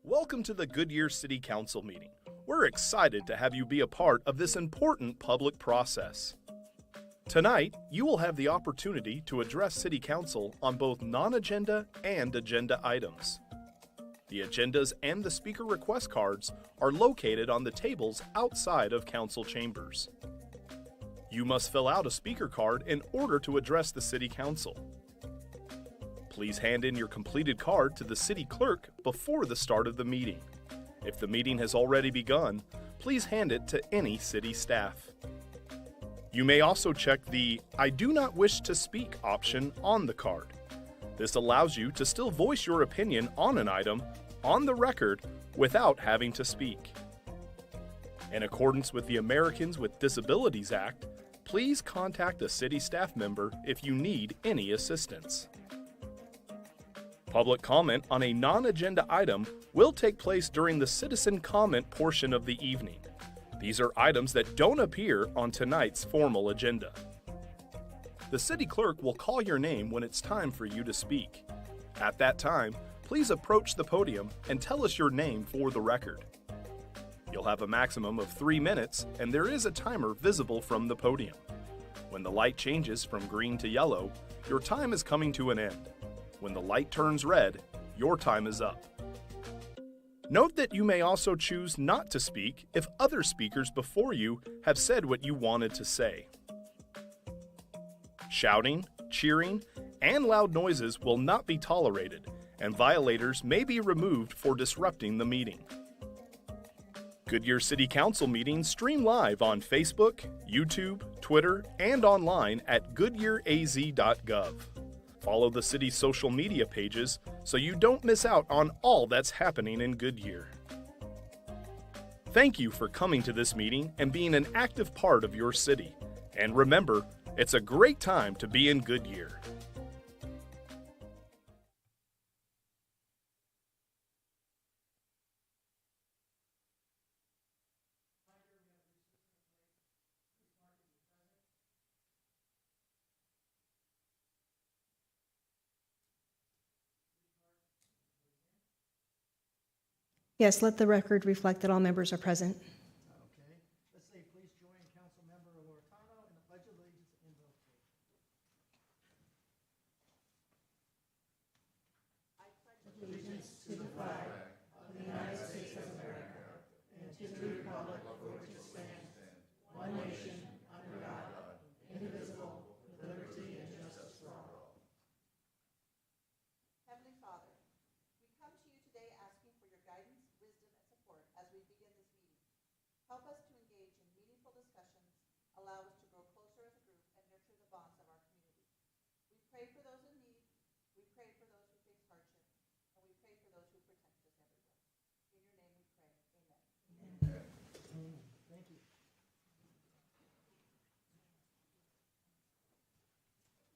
Welcome to the Goodyear City Council meeting. We're excited to have you be a part of this important public process. Tonight, you will have the opportunity to address City Council on both non-agenda and agenda items. The agendas and the speaker request cards are located on the tables outside of council chambers. You must fill out a speaker card in order to address the City Council. Please hand in your completed card to the city clerk before the start of the meeting. If the meeting has already begun, please hand it to any city staff. You may also check the "I do not wish to speak" option on the card. This allows you to still voice your opinion on an item on the record without having to speak. In accordance with the Americans with Disabilities Act, please contact a city staff member if you need any assistance. Public comment on a non-agenda item will take place during the citizen comment portion of the evening. These are items that don't appear on tonight's formal agenda. The city clerk will call your name when it's time for you to speak. At that time, please approach the podium and tell us your name for the record. You'll have a maximum of 3 minutes, and there is a timer visible from the podium. When the light changes from green to yellow, your time is coming to an end. When the light turns red, your time is up. Note that you may also choose not to speak if other speakers before you have said what you wanted to say. Shouting, cheering, and loud noises will not be tolerated, and violators may be removed for disrupting the meeting. Goodyear City Council meetings stream live on Facebook, YouTube, Twitter, and online at goodyearaz.gov. Follow the city's social media pages so you don't miss out on all that's happening in Goodyear. Thank you for coming to this meeting and being an active part of your city. And remember, it's a great time to be in Goodyear. Yes, let the record reflect that all members are present. Okay. Let's say, please join Councilmember Loretano in the Pledge of Allegiance and vote. Heavenly Father, we come to you today asking for your guidance, wisdom, and support as we begin this meeting. Help us to engage in meaningful discussions, allow us to grow closer as a group, and nurture the bonds of our community. We pray for those in need, we pray for those who face hardship, and we pray for those who protect us everywhere. In your name we pray, amen. Thank you.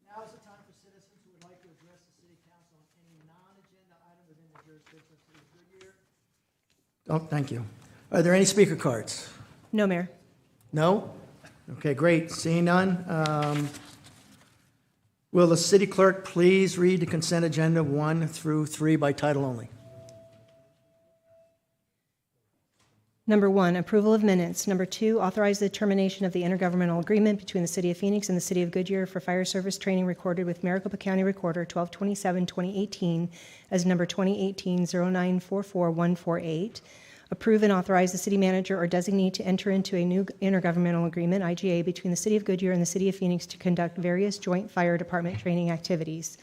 Now is the time for citizens who would like to address the city council on any non-agenda item within the jurisdiction of the city of Goodyear. Oh, thank you. Are there any speaker cards? No, Mayor. No? Okay, great. Seeing none. Will the city clerk please read the consent agenda 1 through 3 by title only? Number 1, approval of minutes. Number 2, authorize the termination of the intergovernmental agreement between the City of Phoenix and the City of Goodyear for fire service training recorded with Maricopa County Recorder 12/27/2018 as number 2018-0944-148. Approve and authorize the city manager or designee to enter into a new intergovernmental agreement, IGA, between the City of Goodyear and the City of Phoenix to conduct various joint fire department training activities.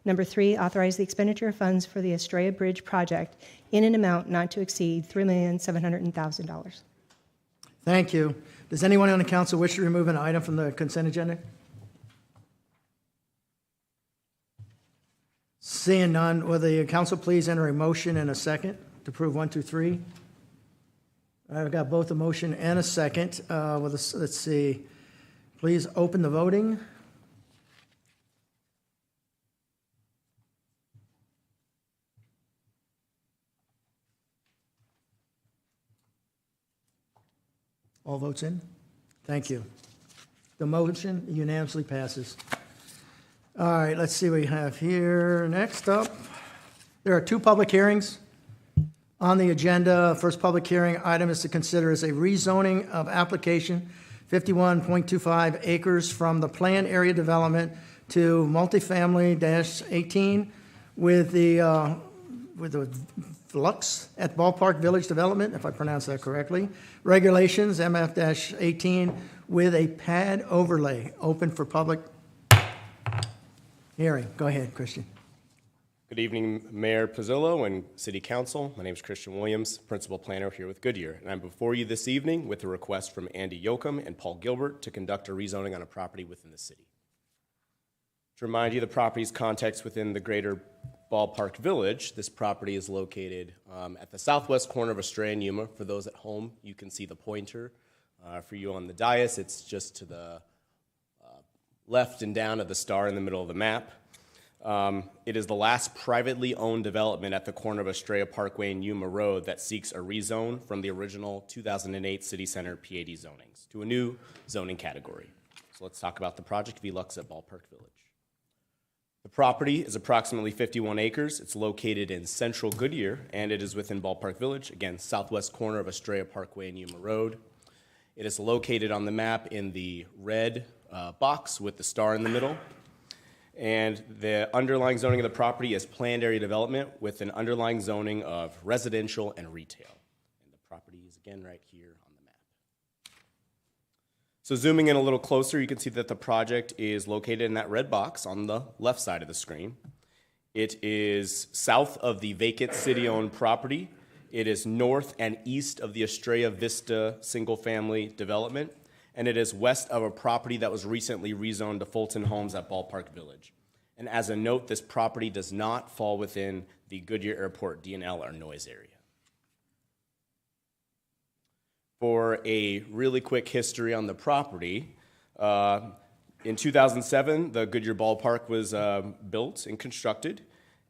Number 3, authorize the expenditure of funds for the Estrella Bridge project in an amount not to exceed $3,700,000. Thank you. Does anyone on the council wish to remove an item from the consent agenda? Seeing none, will the council please enter a motion and a second to approve 1 through 3? I've got both a motion and a second. Let's see. Please open the voting. All votes in? Thank you. The motion unanimously passes. All right, let's see what we have here. Next up, there are 2 public hearings on the agenda. First public hearing item is to consider is a rezoning of application 51.25 acres from the planned area development to multifamily-18 with the Lux at Ballpark Village Development, if I pronounce that correctly. Regulations, MF-18, with a pad overlay, open for public hearing. Go ahead, Christian. Good evening, Mayor Pizzillo and City Council. My name is Christian Williams, Principal Planner here with Goodyear, and I'm before you this evening with a request from Andy Yoakum and Paul Gilbert to conduct a rezoning on a property within the city. To remind you, the property's context within the greater Ballpark Village, this property is located at the southwest corner of Estrella and Yuma. For those at home, you can see the pointer. For you on the dais, it's just to the left and down of the star in the middle of the map. It is the last privately owned development at the corner of Estrella Parkway and Yuma Road that seeks a rezone from the original 2008 City Center PAD zonings to a new zoning category. So let's talk about the project Velux at Ballpark Village. The property is approximately 51 acres. It's located in central Goodyear, and it is within Ballpark Village, again, southwest corner of Estrella Parkway and Yuma Road. It is located on the map in the red box with the star in the middle. And the underlying zoning of the property is planned area development with an underlying zoning of residential and retail. And the property is again right here on the map. So zooming in a little closer, you can see that the project is located in that red box on the left side of the screen. It is south of the vacant city-owned property. It is north and east of the Estrella Vista single-family development, and it is west of a property that was recently rezoned to Fulton Homes at Ballpark Village. And as a note, this property does not fall within the Goodyear Airport DNL or noise area. For a really quick history on the property, in 2007, the Goodyear Ballpark was built and constructed.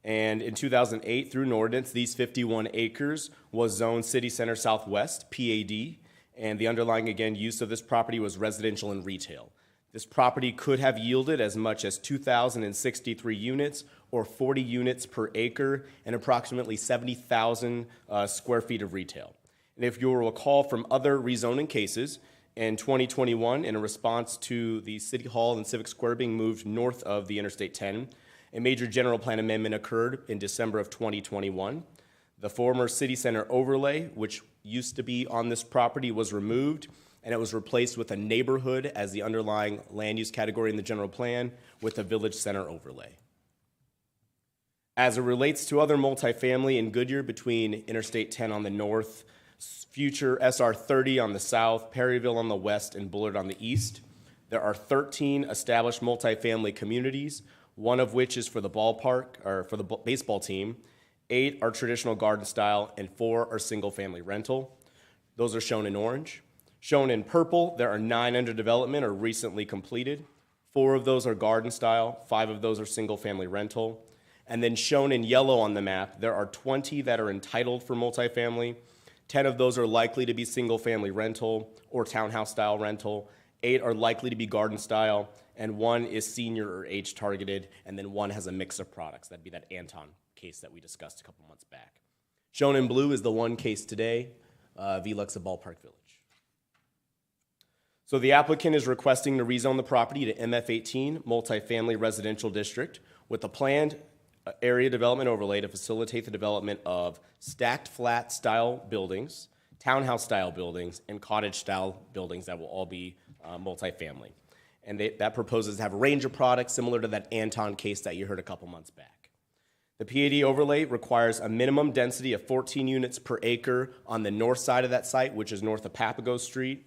And in 2008, through an ordinance, these 51 acres was zoned City Center Southwest, PAD, and the underlying, again, use of this property was residential and retail. This property could have yielded as much as 2,063 units or 40 units per acre and approximately 70,000 square feet of retail. And if you'll recall from other rezoning cases, in 2021, in a response to the City Hall and Civic Square being moved north of the Interstate 10, a major general plan amendment occurred in December of 2021. The former City Center overlay, which used to be on this property, was removed, and it was replaced with a neighborhood as the underlying land use category in the general plan with a village center overlay. As it relates to other multifamily in Goodyear between Interstate 10 on the north, future SR 30 on the south, Perryville on the west, and Bullard on the east, there are 13 established multifamily communities, one of which is for the ballpark, or for the baseball team. 8 are traditional garden style, and 4 are single-family rental. Those are shown in orange. Shown in purple, there are 9 under development or recently completed. 4 of those are garden style, 5 of those are single-family rental. And then shown in yellow on the map, there are 20 that are entitled for multifamily. 10 of those are likely to be single-family rental or townhouse-style rental. 8 are likely to be garden style, and 1 is senior or age targeted, and then 1 has a mix of products. That'd be that Anton case that we discussed a couple months back. Shown in blue is the one case today, Velux of Ballpark Village. So the applicant is requesting to rezone the property to MF18 multifamily residential district with a planned area development overlay to facilitate the development of stacked flat style buildings, townhouse style buildings, and cottage style buildings that will all be multifamily. And that proposes to have a range of products similar to that Anton case that you heard a couple months back. The PAD overlay requires a minimum density of 14 units per acre on the north side of that site, which is north of Papago Street.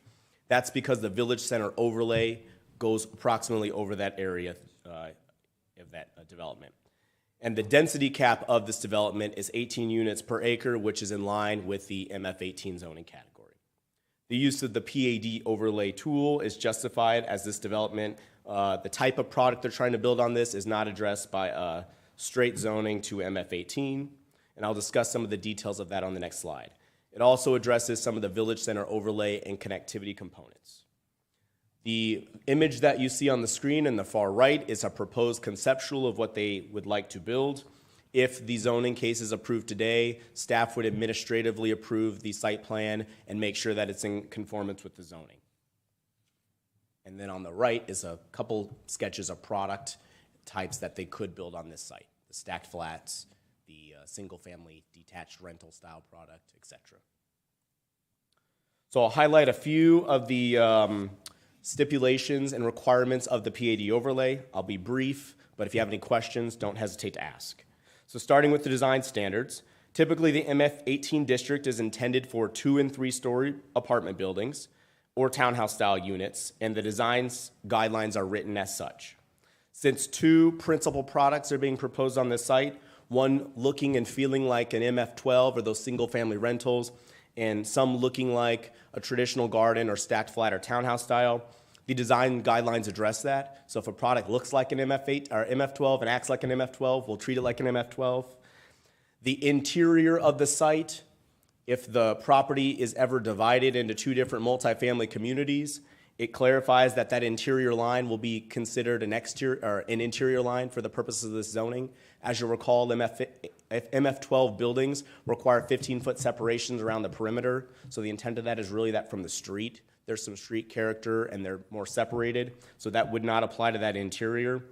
That's because the Village Center overlay goes approximately over that area of that development. And the density cap of this development is 18 units per acre, which is in line with the MF18 zoning category. The use of the PAD overlay tool is justified as this development, the type of product they're trying to build on this is not addressed by straight zoning to MF18, and I'll discuss some of the details of that on the next slide. It also addresses some of the Village Center overlay and connectivity components. The image that you see on the screen in the far right is a proposed conceptual of what they would like to build. If the zoning case is approved today, staff would administratively approve the site plan and make sure that it's in conformance with the zoning. And then on the right is a couple sketches of product types that they could build on this site. The stacked flats, the single-family detached rental style product, etc. So I'll highlight a few of the stipulations and requirements of the PAD overlay. I'll be brief, but if you have any questions, don't hesitate to ask. So starting with the design standards, typically the MF18 district is intended for 2- and 3-story apartment buildings or townhouse-style units, and the design guidelines are written as such. Since 2 principal products are being proposed on this site, one looking and feeling like an MF12 or those single-family rentals, and some looking like a traditional garden or stacked flat or townhouse style, the design guidelines address that. So if a product looks like an MF8 or MF12 and acts like an MF12, we'll treat it like an MF12. The interior of the site, if the property is ever divided into 2 different multifamily communities, it clarifies that that interior line will be considered an exterior or an interior line for the purposes of this zoning. As you'll recall, MF12 buildings require 15-foot separations around the perimeter. So the intent of that is really that from the street, there's some street character and they're more separated. So that would not apply to that interior.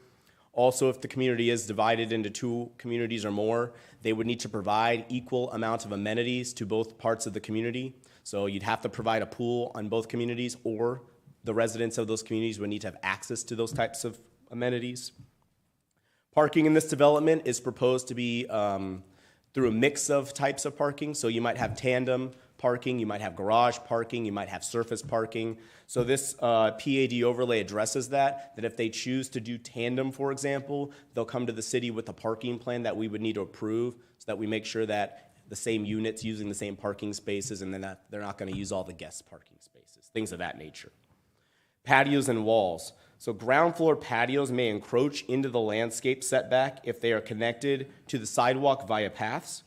Also, if the community is divided into two communities or more, they would need to provide equal amounts of amenities to both parts of the community. So you'd have to provide a pool on both communities, or the residents of those communities would need to have access to those types of amenities. Parking in this development is proposed to be through a mix of types of parking. So you might have tandem parking, you might have garage parking, you might have surface parking. So this PAD overlay addresses that if they choose to do tandem, for example, they'll come to the city with a parking plan that we would need to approve so that we make sure that the same units using the same parking spaces, and then they're not going to use all the guest parking spaces, things of that nature. Patios and walls. So ground floor patios may encroach into the landscape setback if they are connected to the sidewalk via paths.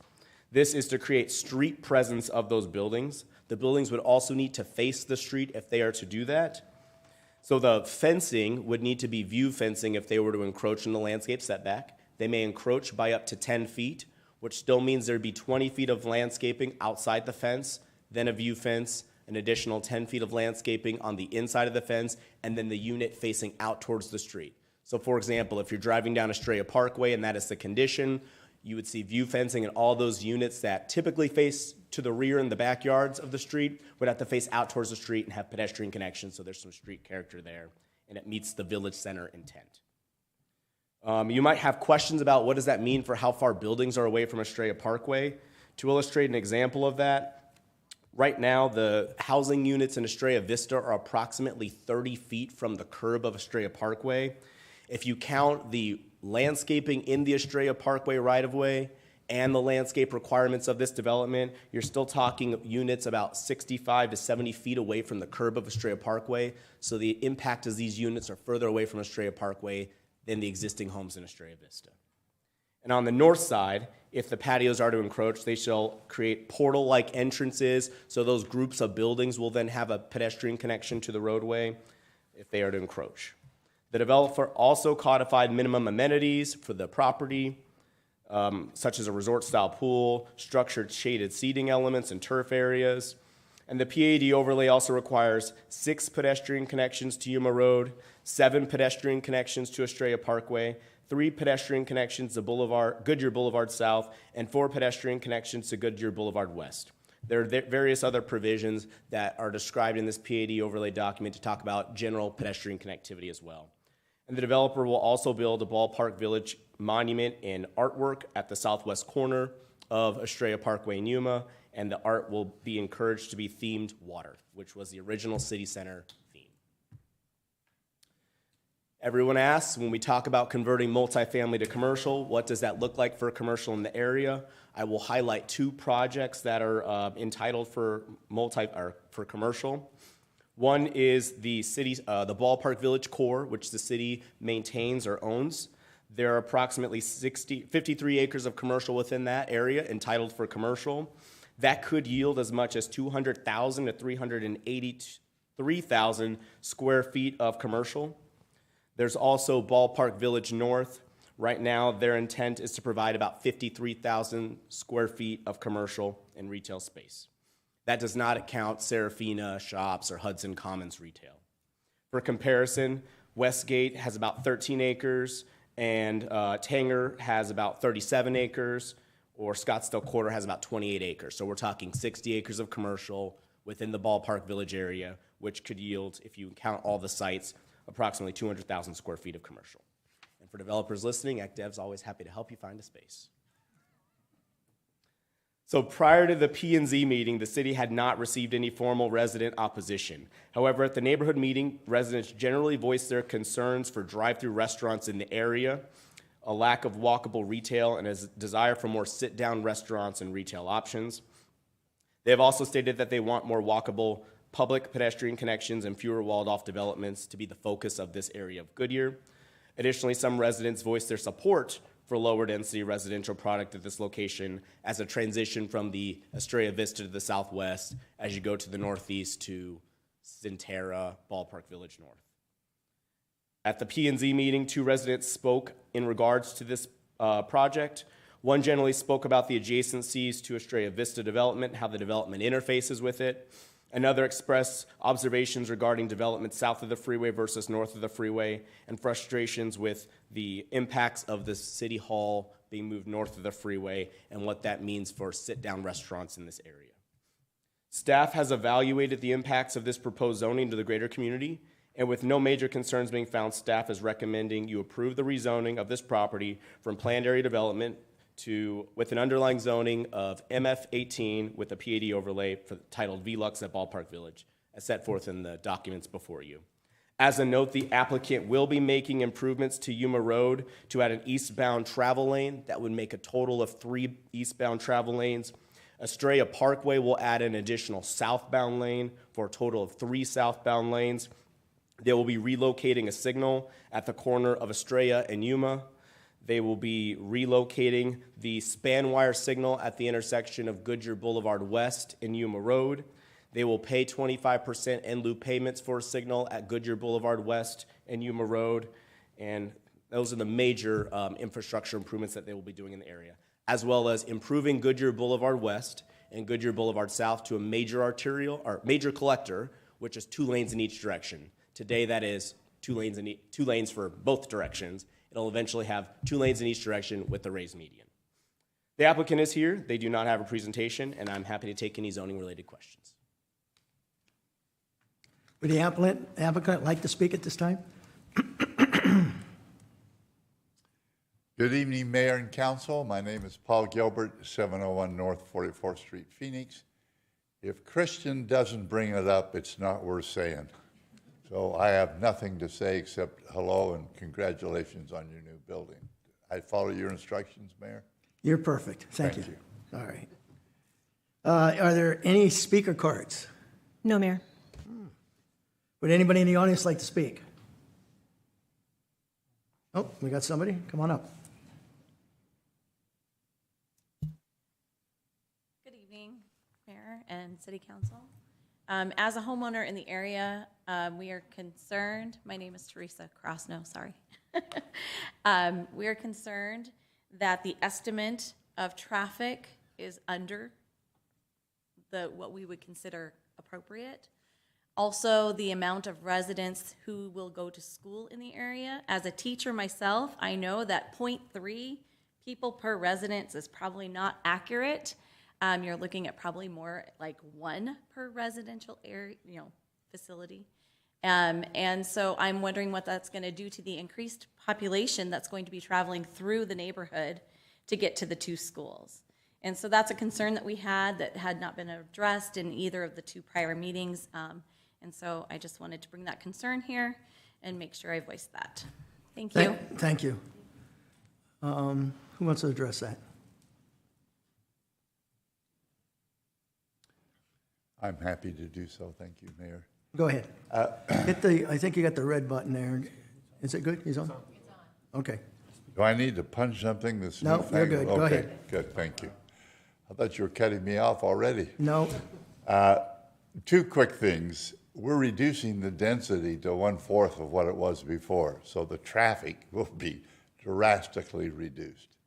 This is to create street presence of those buildings. The buildings would also need to face the street if they are to do that. So the fencing would need to be view fencing if they were to encroach in the landscape setback. They may encroach by up to 10 feet, which still means there'd be 20 feet of landscaping outside the fence, then a view fence, an additional 10 feet of landscaping on the inside of the fence, and then the unit facing out towards the street. So for example, if you're driving down Estrella Parkway and that is the condition, you would see view fencing, and all those units that typically face to the rear in the backyards of the street would have to face out towards the street and have pedestrian connections, so there's some street character there, and it meets the village center intent. You might have questions about what does that mean for how far buildings are away from Estrella Parkway. To illustrate an example of that, right now the housing units in Estrella Vista are approximately 30 feet from the curb of Estrella Parkway. If you count the landscaping in the Estrella Parkway right-of-way and the landscape requirements of this development, you're still talking units about 65 to 70 feet away from the curb of Estrella Parkway. So the impact is these units are further away from Estrella Parkway than the existing homes in Estrella Vista. And on the north side, if the patios are to encroach, they shall create portal-like entrances, so those groups of buildings will then have a pedestrian connection to the roadway if they are to encroach. The developer also codified minimum amenities for the property, such as a resort-style pool, structured shaded seating elements, and turf areas. And the PAD overlay also requires 6 pedestrian connections to Yuma Road, 7 pedestrian connections to Estrella Parkway, 3 pedestrian connections to Goodyear Boulevard South, and 4 pedestrian connections to Goodyear Boulevard West. There are various other provisions that are described in this PAD overlay document to talk about general pedestrian connectivity as well. And the developer will also build a Ballpark Village monument and artwork at the southwest corner of Estrella Parkway and Yuma, and the art will be encouraged to be themed water, which was the original city center theme. Everyone asks, when we talk about converting multifamily to commercial, what does that look like for commercial in the area? I will highlight 2 projects that are entitled for commercial. One is the Ballpark Village core, which the city maintains or owns. There are approximately 53 acres of commercial within that area entitled for commercial. That could yield as much as 200,000 to 383,000 square feet of commercial. There's also Ballpark Village North. Right now, their intent is to provide about 53,000 square feet of commercial and retail space. That does not account Serafina Shops or Hudson Commons retail. For comparison, Westgate has about 13 acres, and Tanger has about 37 acres, or Scottsdale Quarter has about 28 acres. So we're talking 60 acres of commercial within the Ballpark Village area, which could yield, if you count all the sites, approximately 200,000 square feet of commercial. And for developers listening, AcDev's always happy to help you find a space. So prior to the P&Z meeting, the city had not received any formal resident opposition. However, at the neighborhood meeting, residents generally voiced their concerns for drive-through restaurants in the area, a lack of walkable retail, and a desire for more sit-down restaurants and retail options. They have also stated that they want more walkable public pedestrian connections and fewer walled-off developments to be the focus of this area of Goodyear. Additionally, some residents voiced their support for lower density residential product at this location as a transition from the Estrella Vista to the southwest as you go to the northeast to Centera, Ballpark Village North. At the P&Z meeting, 2 residents spoke in regards to this project. One generally spoke about the adjacencies to Estrella Vista development, how the development interfaces with it. and other express observations regarding development south of the freeway versus north of the freeway, and frustrations with the impacts of the city hall being moved north of the freeway and what that means for sit-down restaurants in this area. Staff has evaluated the impacts of this proposed zoning to the greater community, and with no major concerns being found, staff is recommending you approve the rezoning of this property from planned area development with an underlying zoning of MF 18 with a PAD overlay titled VLUX at Ballpark Village, as set forth in the documents before you. As a note, the applicant will be making improvements to Yuma Road to add an eastbound travel lane that would make a total of 3 eastbound travel lanes. Estrella Parkway will add an additional southbound lane for a total of 3 southbound lanes. They will be relocating a signal at the corner of Estrella and Yuma. They will be relocating the span wire signal at the intersection of Goodyear Boulevard West and Yuma Road. They will pay 25% in lieu payments for a signal at Goodyear Boulevard West and Yuma Road. And those are the major infrastructure improvements that they will be doing in the area, as well as improving Goodyear Boulevard West and Goodyear Boulevard South to a major arterial or major collector, which is 2 lanes in each direction. Today, that is 2 lanes for both directions. It'll eventually have 2 lanes in each direction with the raised median. The applicant is here. They do not have a presentation, and I'm happy to take any zoning-related questions. Would the applicant like to speak at this time? Good evening, Mayor and Council. My name is Paul Gilbert, 701 North 44th Street, Phoenix. If Christian doesn't bring it up, it's not worth saying. So I have nothing to say except hello and congratulations on your new building. I follow your instructions, Mayor. You're perfect. Thank Thank you. All right. Are there any speaker cards? No, Mayor. Would anybody in the audience like to speak? Oh, we got somebody. Come on up. Good evening, Mayor and City Council. As a homeowner in the area, we are concerned, my name is Teresa Crosno, sorry. We are concerned that the estimate of traffic is under what we would consider appropriate. Also, the amount of residents who will go to school in the area. As a teacher myself, I know that 0.3 people per residence is probably not accurate. You're looking at probably more like 1 per residential area, facility. And so I'm wondering what that's going to do to the increased population that's going to be traveling through the neighborhood to get to the 2 schools. And so that's a concern that we had that had not been addressed in either of the 2 prior meetings. And so I just wanted to bring that concern here and make sure I voiced that. Thank you. Thank you. Who wants to address that? I'm happy to do so. Thank you, Mayor. Go ahead. I think you got the red button there. Is it good? He's on? Okay. Do I need to punch something this No, new you're thing? good. Go Okay, ahead. good, thank you. I thought you were cutting me off already. No, 2 quick things. We're reducing the density to 1/4 of what it was before, so the traffic will be drastically reduced.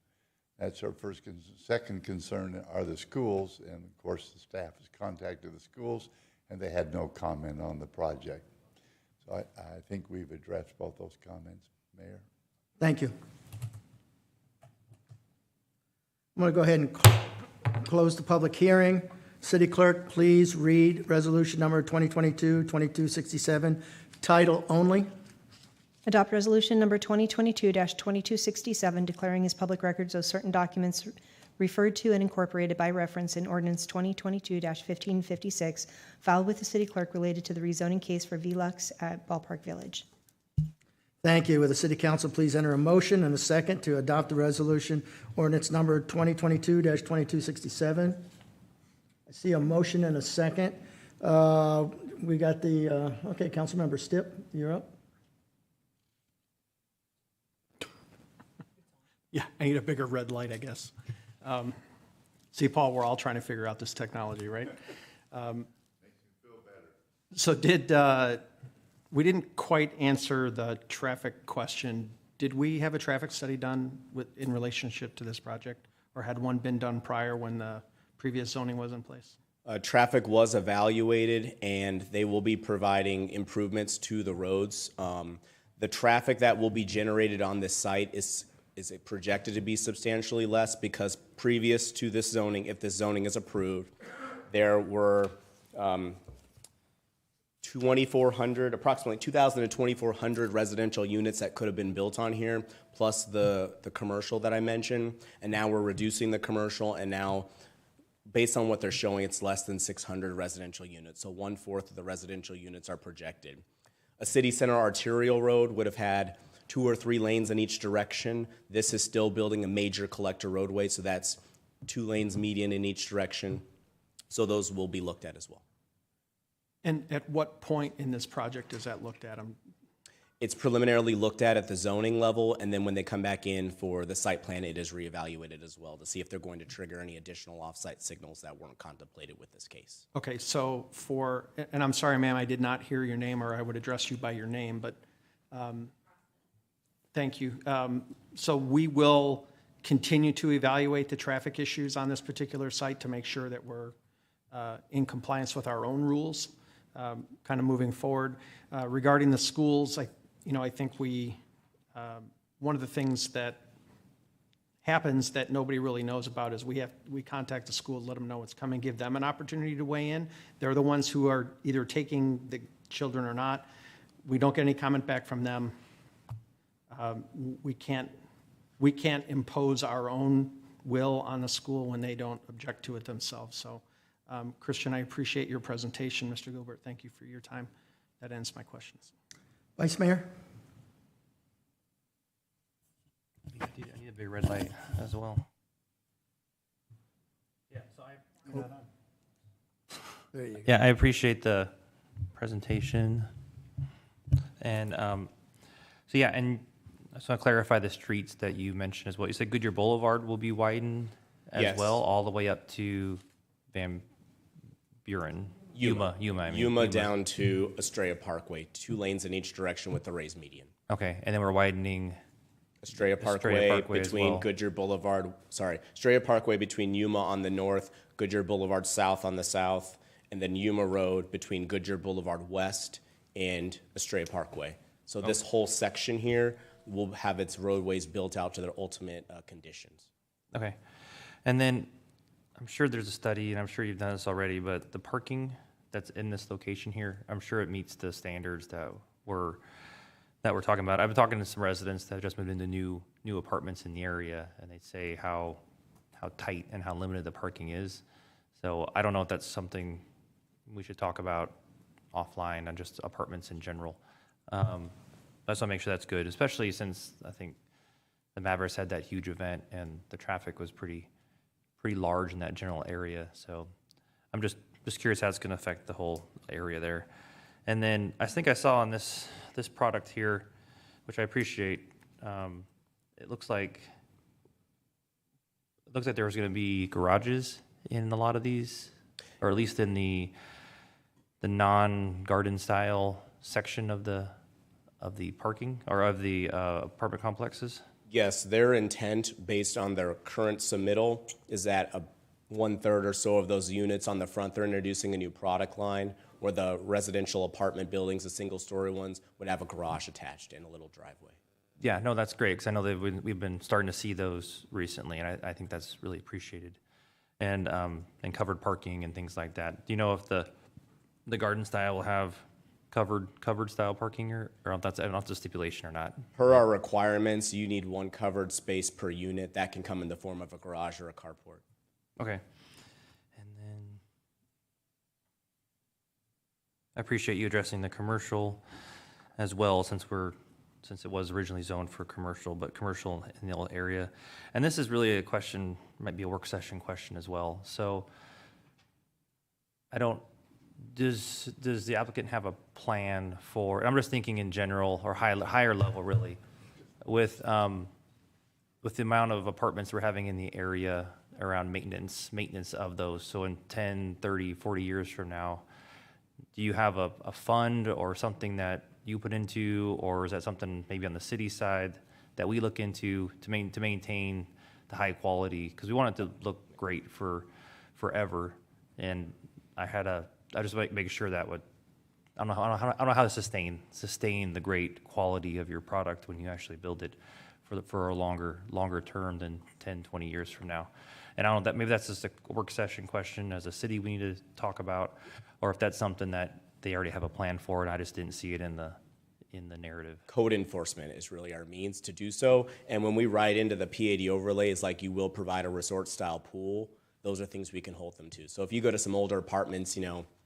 That's our first concern. Second concern are the schools, and of course, the staff has contacted the schools, and they had no comment on the project. So I think we've addressed both those comments, Mayor. thank you. I'm going to go ahead and close the public hearing. City Clerk, please read resolution number 2022-2267, title only. Adopt resolution number 2022-2267, declaring as public records those certain documents referred to and incorporated by reference in ordinance 2022-1556 filed with the city clerk related to the rezoning case for VLUX at Ballpark Village. Thank you. Will the city council please enter a motion and a second to adopt the resolution ordinance number 2022-2267? I see a motion and a second. We got the, okay, Councilmember Stipp, you're up. Yeah, I need a bigger red light, I guess. See, Paul, we're all trying to figure out this technology, right? So we didn't quite answer the traffic question. Did we have a traffic study done in relationship to this project? Or had one been done prior when the previous zoning was in place? Traffic was evaluated, and they will be providing improvements to the roads. The traffic that will be generated on this site is projected to be substantially less because previous to this zoning, if this zoning is approved, there were approximately 2,000 to 2,400 residential units that could have been built on here, plus the commercial that I mentioned. And now we're reducing the commercial, and now, based on what they're showing, it's less than 600 residential units. So 1/4 of the residential units are projected. A city center arterial road would have had 2 or 3 lanes in each direction. This is still building a major collector roadway, so that's 2 lanes median in each direction. So those will be looked at as well. And at what point in this project is that looked at? It's preliminarily looked at the zoning level, and then when they come back in for the site plan, it is reevaluated as well to see if they're going to trigger any additional off-site signals that weren't contemplated with this case. Okay, so and I'm sorry, ma'am, I did not hear your name, or I would address you by your name, but thank you. So we will continue to evaluate the traffic issues on this particular site to make sure that we're in compliance with our own rules, kind of moving forward. Regarding the schools, I think one of the things that happens that nobody really knows about is we contact the school, let them know it's coming, give them an opportunity to weigh in. They're the ones who are either taking the children or not. We don't get any comment back from them. We can't impose our own will on the school when they don't object to it themselves. So, Christian, I appreciate your presentation. Mr. Gilbert, thank you for your time. That ends my questions. Vice Mayor? I need a big red light as well. Yeah, so There you go. Yeah, I appreciate the presentation. And so I just want to clarify the streets that you mentioned as well. You said Goodyear Boulevard will be widened as Yes. well, all the way up to Van Buren. Yuma, I mean. Yuma down to Estrella Parkway, 2 lanes in each direction with the raised median. Okay, and then we're widening, Estrella Parkway as between well. Goodyear Boulevard, Estrella Parkway between Yuma on the north, Goodyear Boulevard South on the south, and then Yuma Road between Goodyear Boulevard West and Estrella Parkway. So this whole section here will have its roadways built out to their ultimate conditions. okay. And then I'm sure there's a study, and I'm sure you've done this already, but the parking that's in this location here, I'm sure it meets the standards that we're talking about. I've been talking to some residents that have just moved into new apartments in the area, and they say how tight and how limited the parking is. So I don't know if that's something we should talk about offline on just apartments in general. I just want to make sure that's good, especially since I think the Mavericks had that huge event and the traffic was pretty large in that general area. So I'm just curious how it's going to affect the whole area there. And then I think I saw on this product here, which I appreciate, it looks like there was going to be garages in a lot of these, or at least in the non-garden style section of the parking or of the apartment complexes. Yes, their intent, based on their current submittal, is that 1/3 or so of those units on the front, they're introducing a new product line where the residential apartment buildings, the single-story ones, would have a garage attached and a little driveway. Yeah, no, that's great, because I know that we've been starting to see those recently, and I think that's really appreciated. And covered parking and things like that. Do you know if the garden style will have covered style parking, or if that's, I don't know if it's a stipulation or not? Per our requirements, you need 1 covered space per unit. That can come in the form of a garage or a carport. Okay. And then I appreciate you addressing the commercial as well, since it was originally zoned for commercial, but commercial in the old area. And this is really a question, might be a work session question as well. So does the applicant have a plan for, and I'm just thinking in general, or higher level really, with the amount of apartments we're having in the area around maintenance of those. So in 10, 30, 40 years from now, do you have a fund or something that you put into, or is that something maybe on the city side that we look into to maintain the high quality? Because we want it to look great for forever. And I just make sure that would, I don't know how to sustain the great quality of your product when you actually build it for a longer term than 10, 20 years from now. And I don't know, maybe that's just a work session question as a city we need to talk about, or if that's something that they already have a plan for and I just didn't see it in the narrative. Code enforcement is really our means to do so. And when we write into the PAD overlays, like you will provide a resort-style pool, those are things we can hold them to. So if you go to some older apartments,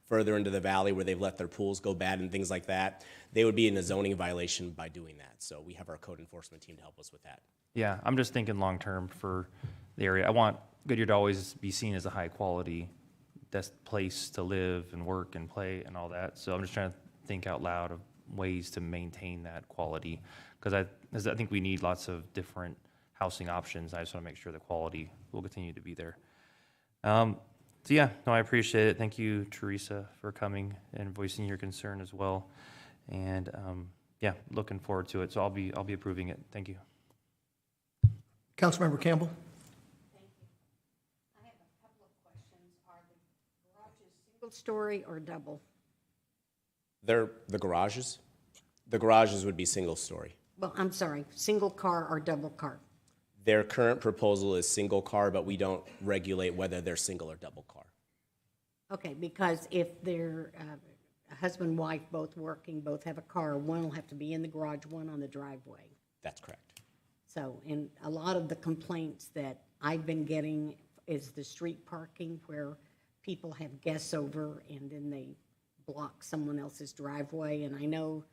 further into the valley where they've let their pools go bad and things like that, they would be in a zoning violation by doing that. So we have our code enforcement team to help us with that. Yeah, I'm just thinking long-term for the area. I want Goodyear to always be seen as a high-quality place to live and work and play and all that. So I'm just trying to think out loud of ways to maintain that quality, because I think we need lots of different housing options. I just want to make sure the quality will continue to be there. So yeah, no, I appreciate it. Thank you, Teresa, for coming and voicing your concern as well. And yeah, looking forward to it. So I'll be approving it. Thank you. Councilmember Campbell? Thank you. I have a couple of questions. Are the garages single story or double? They're the garages. The garages would be single story. Well, I'm sorry, single car or double car? Their current proposal is single car, but we don't regulate whether they're single or double car. Okay, because if they're husband, wife, both working, both have a car, one will have to be in the garage, one on the driveway. That's correct. So, and a lot of the complaints that I've been getting is the street parking where people have guests over and then they block someone else's driveway. And I know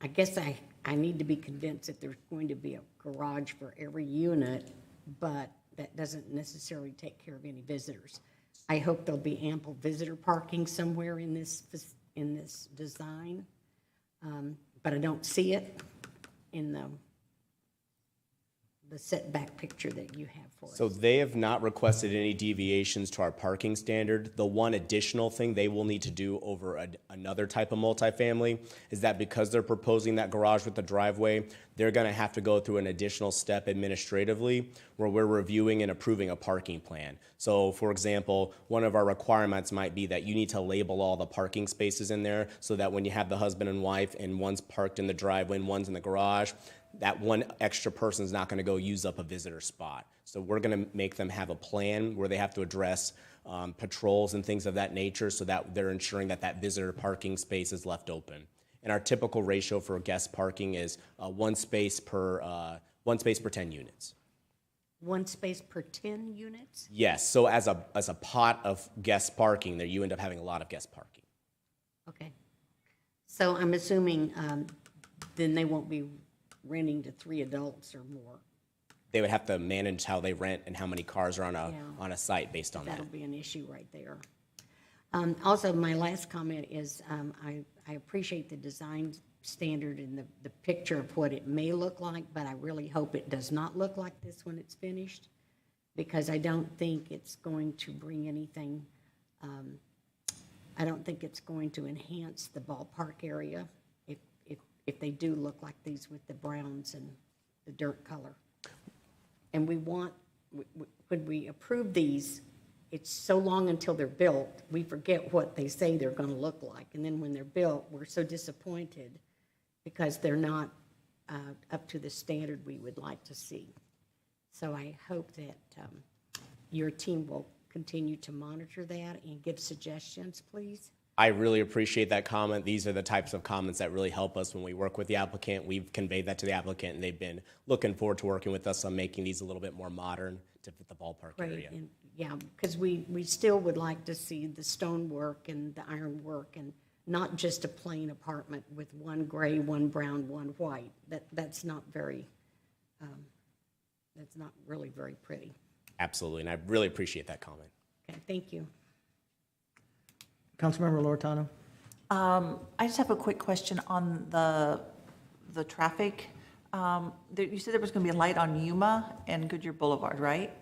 I guess I need to be convinced that there's going to be a garage for every unit, but that doesn't necessarily take care of any visitors. I hope there'll be ample visitor parking somewhere in this design, but I don't see it in the setback picture that you have for us. So they have not requested any deviations to our parking standard. The one additional thing they will need to do over another type of multifamily is that because they're proposing that garage with the driveway, they're gonna have to go through an additional step administratively where we're reviewing and approving a parking plan. So for example, one of our requirements might be that you need to label all the parking spaces in there so that when you have the husband and wife and one's parked in the driveway and one's in the garage, that one extra person is not going to go use up a visitor spot. So we're going to make them have a plan where they have to address patrols and things of that nature so that they're ensuring that that visitor parking space is left open. And our typical ratio for guest parking is one space per 10 units. One space per 10 units? Yes, so as a pot of guest parking, there you end up having a lot of guest parking. Okay. So I'm assuming then they won't be renting to 3 adults or more. They would have to manage how they rent and how many cars are on a site based on that. That'll be an issue right there. Also, my last comment is I appreciate the design standard and the picture of what it may look like, but I really hope it does not look like this when it's finished, because I don't think it's going to bring anything. I don't think it's going to enhance the ballpark area if they do look like these with the browns and the dirt color. And when we approve these, it's so long until they're built, we forget what they say they're going to look like. And then when they're built, we're so disappointed because they're not up to the standard we would like to see. So I hope that your team will continue to monitor that and give suggestions, please. I really appreciate that comment. These are the types of comments that really help us when we work with the applicant. We've conveyed that to the applicant, and they've been looking forward to working with us on making these a little bit more modern to fit the ballpark area. And, yeah, because we still would like to see the stonework and the ironwork and not just a plain apartment with one gray, one brown, one white. That's not very, that's not really very pretty. Absolutely, and I really appreciate that comment. Okay, thank you. Councilmember Loretano? I just have a quick question on the traffic. You said there was going to be a light on Yuma and Goodyear Boulevard, right?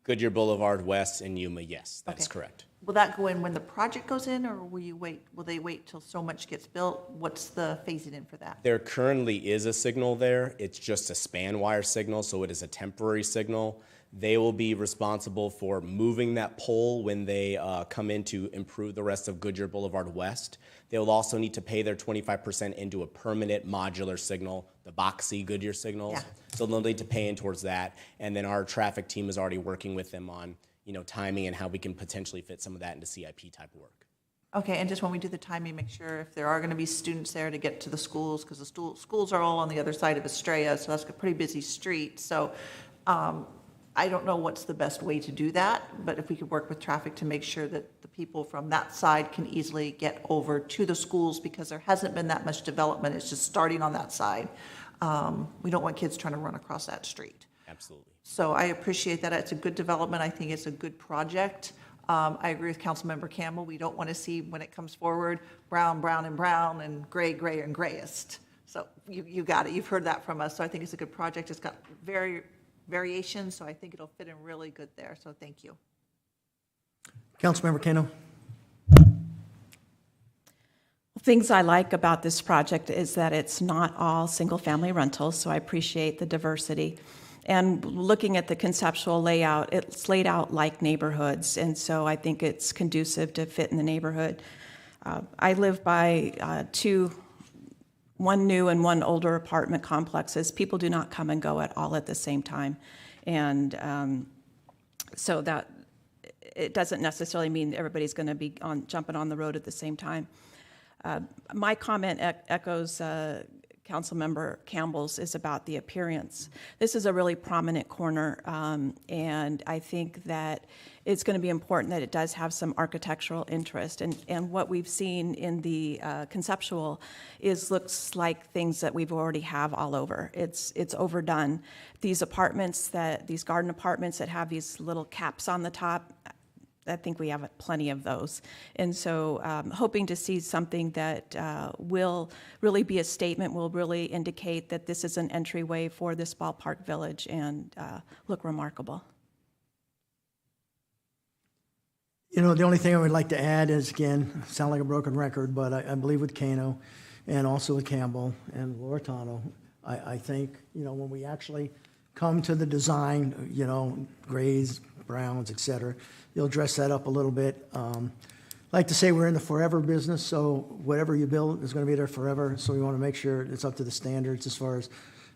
Goodyear Boulevard West and Yuma, yes, that's Okay. correct. Will that go in when the project goes in, or will they wait till so much gets built? What's the phasing in for that? There currently is a signal there. It's just a span wire signal, so it is a temporary signal. They will be responsible for moving that pole when they come in to improve the rest of Goodyear Boulevard West. They will also need to pay their 25% into a permanent modular signal, the boxy Goodyear signals. Yeah. So they'll need to pay in towards that. And then our traffic team is already working with them on, timing and how we can potentially fit some of that into CIP type work. Okay, and just when we do the timing, make sure if there are going to be students there to get to the schools, because the schools are all on the other side of Estrella, so that's a pretty busy street. So I don't know what's the best way to do that, but if we could work with traffic to make sure that the people from that side can easily get over to the schools, because there hasn't been that much development. It's just starting on that side. We don't want kids trying to run across that street. Absolutely. So I appreciate that. It's a good development. I think it's a good project. I agree with Councilmember Campbell. We don't want to see, when it comes forward, brown, brown, and brown, and gray, gray, and grayest. So you got it. You've heard that from us. So I think it's a good project. It's got variations, so I think it'll fit in really good there. So thank you. Councilmember Kano? Things I like about this project is that it's not all single-family rentals, so I appreciate the diversity. And looking at the conceptual layout, it's laid out like neighborhoods, and so I think it's conducive to fit in the neighborhood. I live by one new and one older apartment complexes. People do not come and go at the same time. And so that it doesn't necessarily mean everybody's going to be jumping on the road at the same time. My comment echoes Councilmember Campbell's is about the appearance. This is a really prominent corner, and I think that it's going to be important that it does have some architectural interest. And what we've seen in the conceptual looks like things that we've already have all over. It's overdone. These garden apartments that have these little caps on the top, I think we have plenty of those. And so hoping to see something that will really be a statement, will really indicate that this is an entryway for this ballpark village and look remarkable. The only thing I would like to add is, again, sound like a broken record, but I believe with Kano and also with Campbell and Loretano, I think, when we actually come to the design, grays, browns, et cetera, you'll dress that up a little bit. I like to say we're in the forever business, so whatever you build is going to be there forever. So we want to make sure it's up to the standards as far as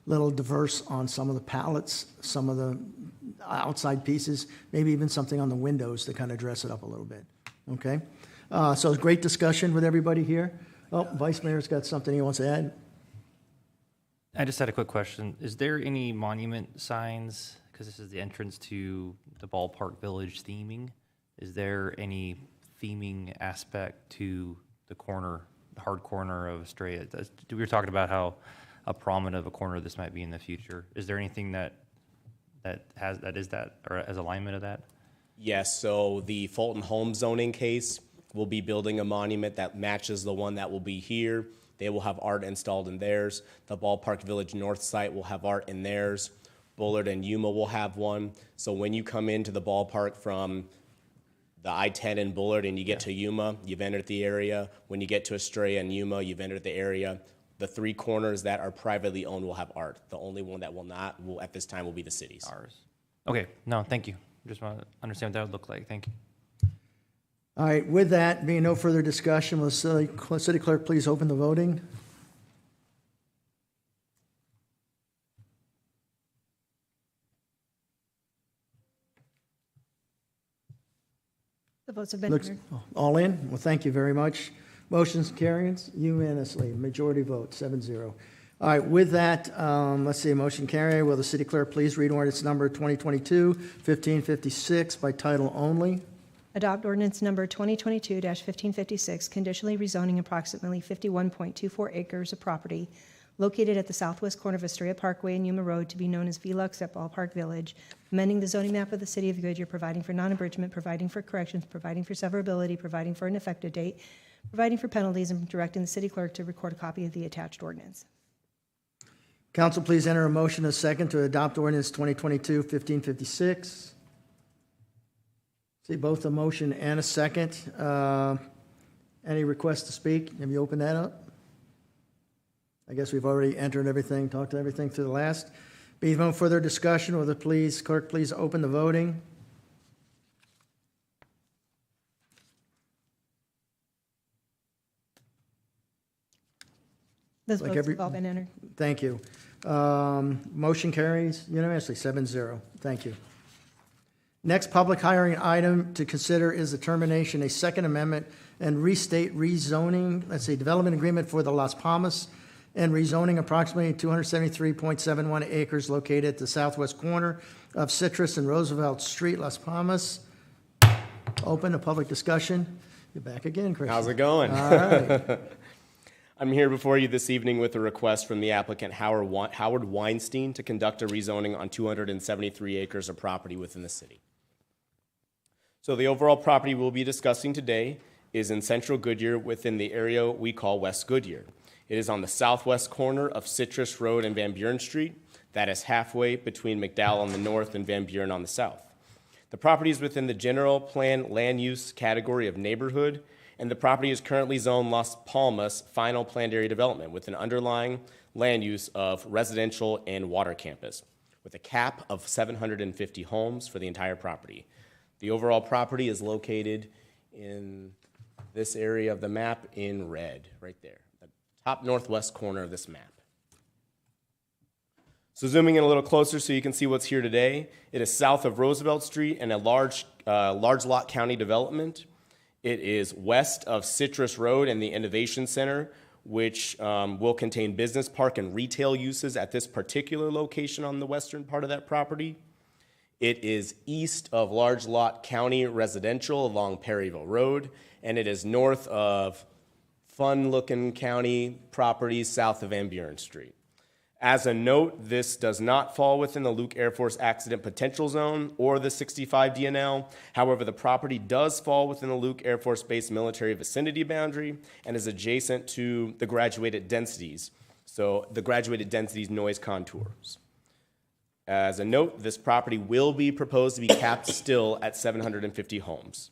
little diverse on some of the palettes, some of the outside pieces, maybe even something on the windows to kind of dress it up a little bit. Okay? So it's great discussion with everybody here. Oh, Vice Mayor's got something he wants to add. I just had a quick question. Is there any monument signs, because this is the entrance to the Ballpark Village theming, is there any theming aspect to the hard corner of Estrella? We were talking about how prominent of a corner this might be in the future. Is there anything that has alignment of that? Yes, so the Fulton Home zoning case will be building a monument that matches the one that will be here. They will have art installed in theirs. The Ballpark Village North site will have art in theirs. Bullard and Yuma will have one. So when you come into the ballpark from the I-10 and Bullard and you get to Yuma, you've entered the area. When you get to Estrella and Yuma, you've entered the area. The three corners that are privately owned will have art. The only one that will not, at this time, will be the city's. Ours. Okay, no, thank you. Just want to understand what that would look like. Thank you. All right, with that, being no further discussion, will the city clerk please open the voting? The votes have been Looks entered. all in? Well, thank you very much. Motion's carries unanimously, majority vote, 7-0. All right, with that, let's see, motion carried. Will the city clerk please read ordinance number 2022-1556 by title only? Adopt ordinance number 2022-1556, conditionally rezoning approximately 51.24 acres of property located at the southwest corner of Estrella Parkway and Yuma Road to be known as Velux at Ballpark Village, amending the zoning map of the city of Goodyear, providing for non-abridgment, providing for corrections, providing for severability, providing for an effective date, providing for penalties, and directing the city clerk to record a copy of the attached ordinance. Council, please enter a motion, a second, to adopt ordinance 2022-1556. See both a motion and a second. Any requests to speak? Have you opened that up? I guess we've already entered everything, talked to everything through the last. Being no further discussion, will the clerk please open the voting? Those Like votes every- have all been entered. Thank you. Motion carries unanimously, 7-0. Thank you. Next public hiring item to consider is the termination, a Second Amendment and restate rezoning, development agreement for the Las Palmas and rezoning approximately 273.71 acres located at the southwest corner of Citrus and Roosevelt Street, Las Palmas. Open to public discussion. You're back again, Chris. How's it going? All right. I'm here before you this evening with a request from the applicant Howard Weinstein to conduct a rezoning on 273 acres of property within the city. So the overall property we'll be discussing today is in central Goodyear within the area we call West Goodyear. It is on the southwest corner of Citrus Road and Van Buren Street. That is halfway between McDowell on the north and Van Buren on the south. The property is within the general plan land use category of neighborhood, and the property is currently zoned Las Palmas final planned area development with an underlying land use of residential and water campus, with a cap of 750 homes for the entire property. The overall property is located in this area of the map in red, right there, the top northwest corner of this map. So zooming in a little closer so you can see what's here today, it is south of Roosevelt Street and a large lot county development. It is west of Citrus Road and the Innovation Center, which will contain business park and retail uses at this particular location on the western part of that property. It is east of Large Lot County Residential along Perryville Road, and it is north of fun-looking county properties south of Van Buren Street. As a note, this does not fall within the Luke Air Force Accident Potential Zone or the 65 DNL. However, the property does fall within the Luke Air Force Base military vicinity boundary and is adjacent to the graduated densities, so the graduated densities noise contours. As a note, this property will be proposed to be capped still at 750 homes,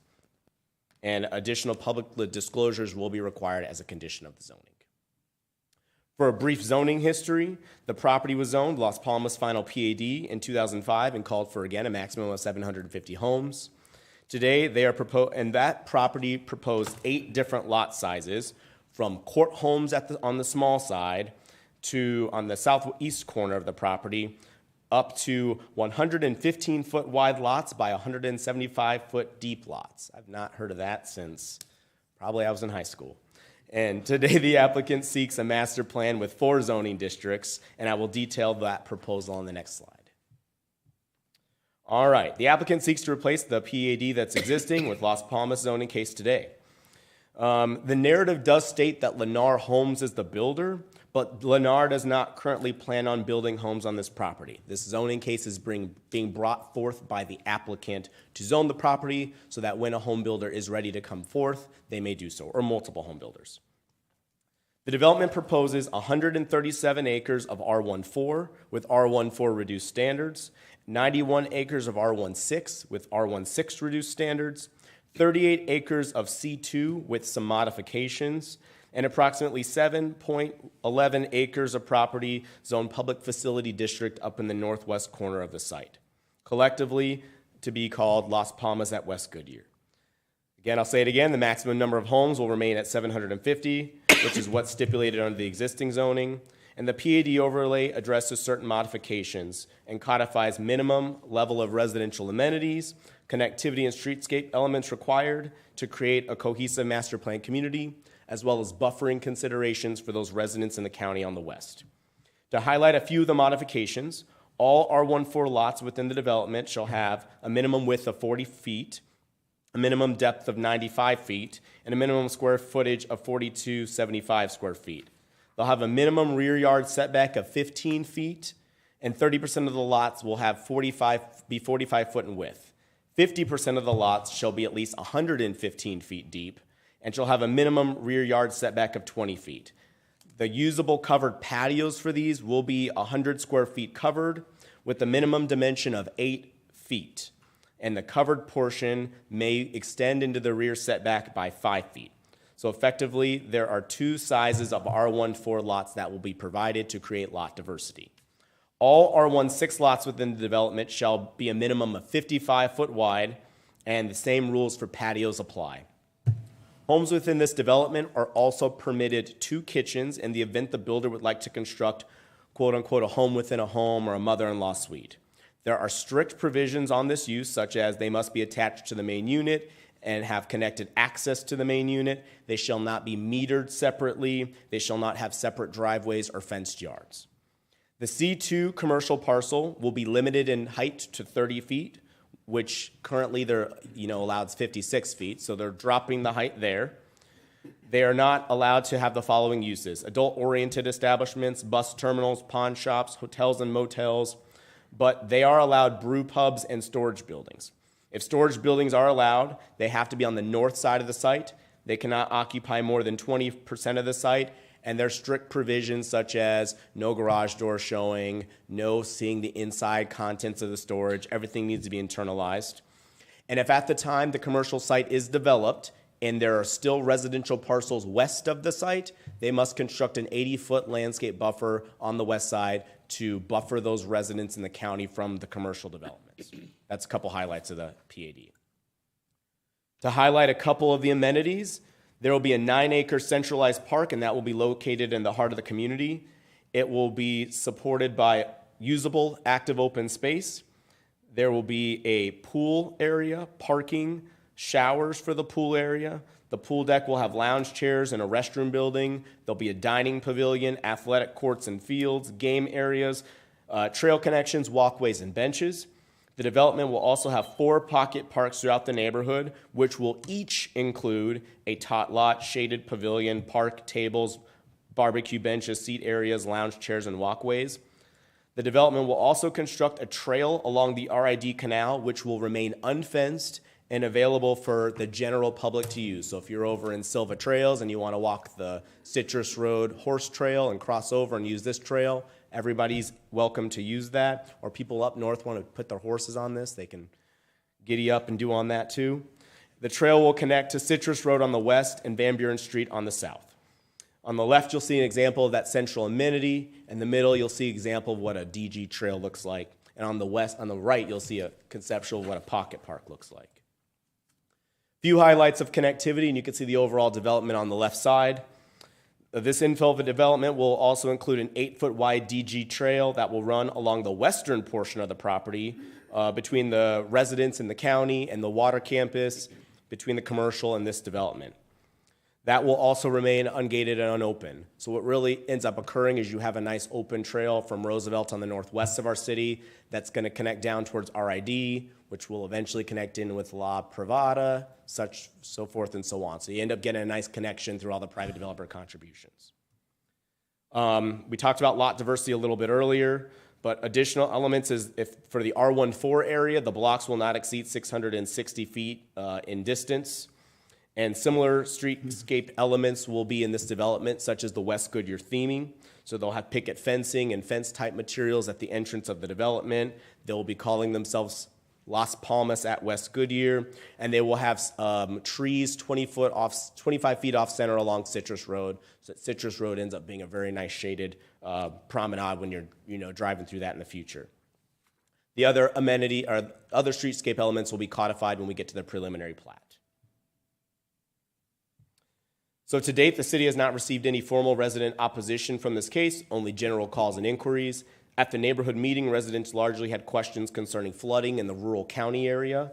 and additional public disclosures will be required as a condition of the zoning. For a brief zoning history, the property was zoned Las Palmas Final PAD in 2005 and called for, again, a maximum of 750 homes. Today, they are and that property proposed 8 different lot sizes, from court homes on the small side to, on the southeast corner of the property, up to 115-foot wide lots by 175-foot deep lots. I've not heard of that since probably I was in high school. And today the applicant seeks a master plan with 4 zoning districts, and I will detail that proposal on the next slide. All right, the applicant seeks to replace the PAD that's existing with Las Palmas zoning case today. The narrative does state that Lennar Homes is the builder, but Lennar does not currently plan on building homes on this property. This zoning case is being brought forth by the applicant to zone the property so that when a home builder is ready to come forth, they may do so, or multiple home builders. The development proposes 137 acres of R14 with R14 reduced standards, 91 acres of R16 with R16 reduced standards, 38 acres of C2 with some modifications, and approximately 7.11 acres of property zoned public facility district up in the northwest corner of the site, collectively to be called Las Palmas at West Goodyear. Again, I'll say it again, the maximum number of homes will remain at 750, which is what's stipulated under the existing zoning, and the PAD overlay addresses certain modifications and codifies minimum level of residential amenities, connectivity and streetscape elements required to create a cohesive master plan community, as well as buffering considerations for those residents in the county on the west. To highlight a few of the modifications, all R14 lots within the development shall have a minimum width of 40 feet, a minimum depth of 95 feet, and a minimum square footage of 4,275 square feet. They'll have a minimum rear yard setback of 15 feet, and 30% of the lots will have 45 foot in width. 50% of the lots shall be at least 115 feet deep, and shall have a minimum rear yard setback of 20 feet. The usable covered patios for these will be 100 square feet covered with a minimum dimension of 8 feet. And the covered portion may extend into the rear setback by 5 feet. So effectively, there are 2 sizes of R14 lots that will be provided to create lot diversity. All R16 lots within the development shall be a minimum of 55 foot wide, and the same rules for patios apply. Homes within this development are also permitted 2 kitchens in the event the builder would like to construct, quote unquote, a home within a home or a mother-in-law suite. There are strict provisions on this use, such as they must be attached to the main unit and have connected access to the main unit. They shall not be metered separately. They shall not have separate driveways or fenced yards. The C2 commercial parcel will be limited in height to 30 feet, which currently they're allowed 56 feet, so they're dropping the height there. They are not allowed to have the following uses: adult-oriented establishments, bus terminals, pawn shops, hotels and motels, but they are allowed brew pubs and storage buildings. If storage buildings are allowed, they have to be on the north side of the site. They cannot occupy more than 20% of the site, and there are strict provisions such as no garage door showing, no seeing the inside contents of the storage. Everything needs to be internalized. And if at the time the commercial site is developed and there are still residential parcels west of the site, they must construct an 80-foot landscape buffer on the west side to buffer those residents in the county from the commercial developments. That's a couple highlights of the PAD. To highlight a couple of the amenities, there will be a 9-acre centralized park, and that will be located in the heart of the community. It will be supported by usable active open space. There will be a pool area, parking, showers for the pool area. The pool deck will have lounge chairs and a restroom building. There'll be a dining pavilion, athletic courts and fields, game areas, trail connections, walkways, and benches. The development will also have 4 pocket parks throughout the neighborhood, which will each include a tot lot, shaded pavilion, park tables, barbecue benches, seat areas, lounge chairs, and walkways. The development will also construct a trail along the RID Canal, which will remain unfenced and available for the general public to use. So if you're over in Silva Trails and you want to walk the Citrus Road Horse Trail and cross over and use this trail, everybody's welcome to use that. Or people up north want to put their horses on this, they can giddy up and do on that too. The trail will connect to Citrus Road on the west and Van Buren Street on the south. On the left, you'll see an example of that central amenity. In the middle, you'll see an example of what a DG trail looks like. And on the right, you'll see a conceptual of what a pocket park looks like. Few highlights of connectivity, and you can see the overall development on the left side. This infill development will also include an 8-foot wide DG trail that will run along the western portion of the property between the residents in the county and the water campus, between the commercial and this development. That will also remain ungated and unopened. So what really ends up occurring is you have a nice open trail from Roosevelt on the northwest of our city that's going to connect down towards RID, which will eventually connect in with La Privada, so forth and so on. So you end up getting a nice connection through all the private developer contributions. We talked about lot diversity a little bit earlier, but additional elements is if for the R14 area, the blocks will not exceed 660 feet in distance. And similar streetscape elements will be in this development, such as the West Goodyear theming. So they'll have picket fencing and fence-type materials at the entrance of the development. They'll be calling themselves Las Palmas at West Goodyear, and they will have trees 25 feet off center along Citrus Road. So Citrus Road ends up being a very nice shaded promenade when you're driving through that in the future. The other amenity or other streetscape elements will be codified when we get to the preliminary plat. So to date, the city has not received any formal resident opposition from this case, only general calls and inquiries. At the neighborhood meeting, residents largely had questions concerning flooding in the rural county area,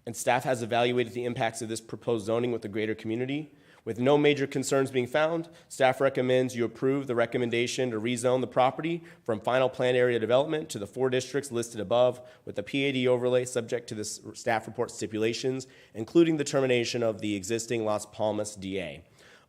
and staff has evaluated the impacts of this proposed zoning with the greater community. With no major concerns being found, staff recommends you approve the recommendation to rezone the property from final plan area development to the 4 districts listed above with the PAD overlay subject to the staff report stipulations, including the termination of the existing Las Palmas DA.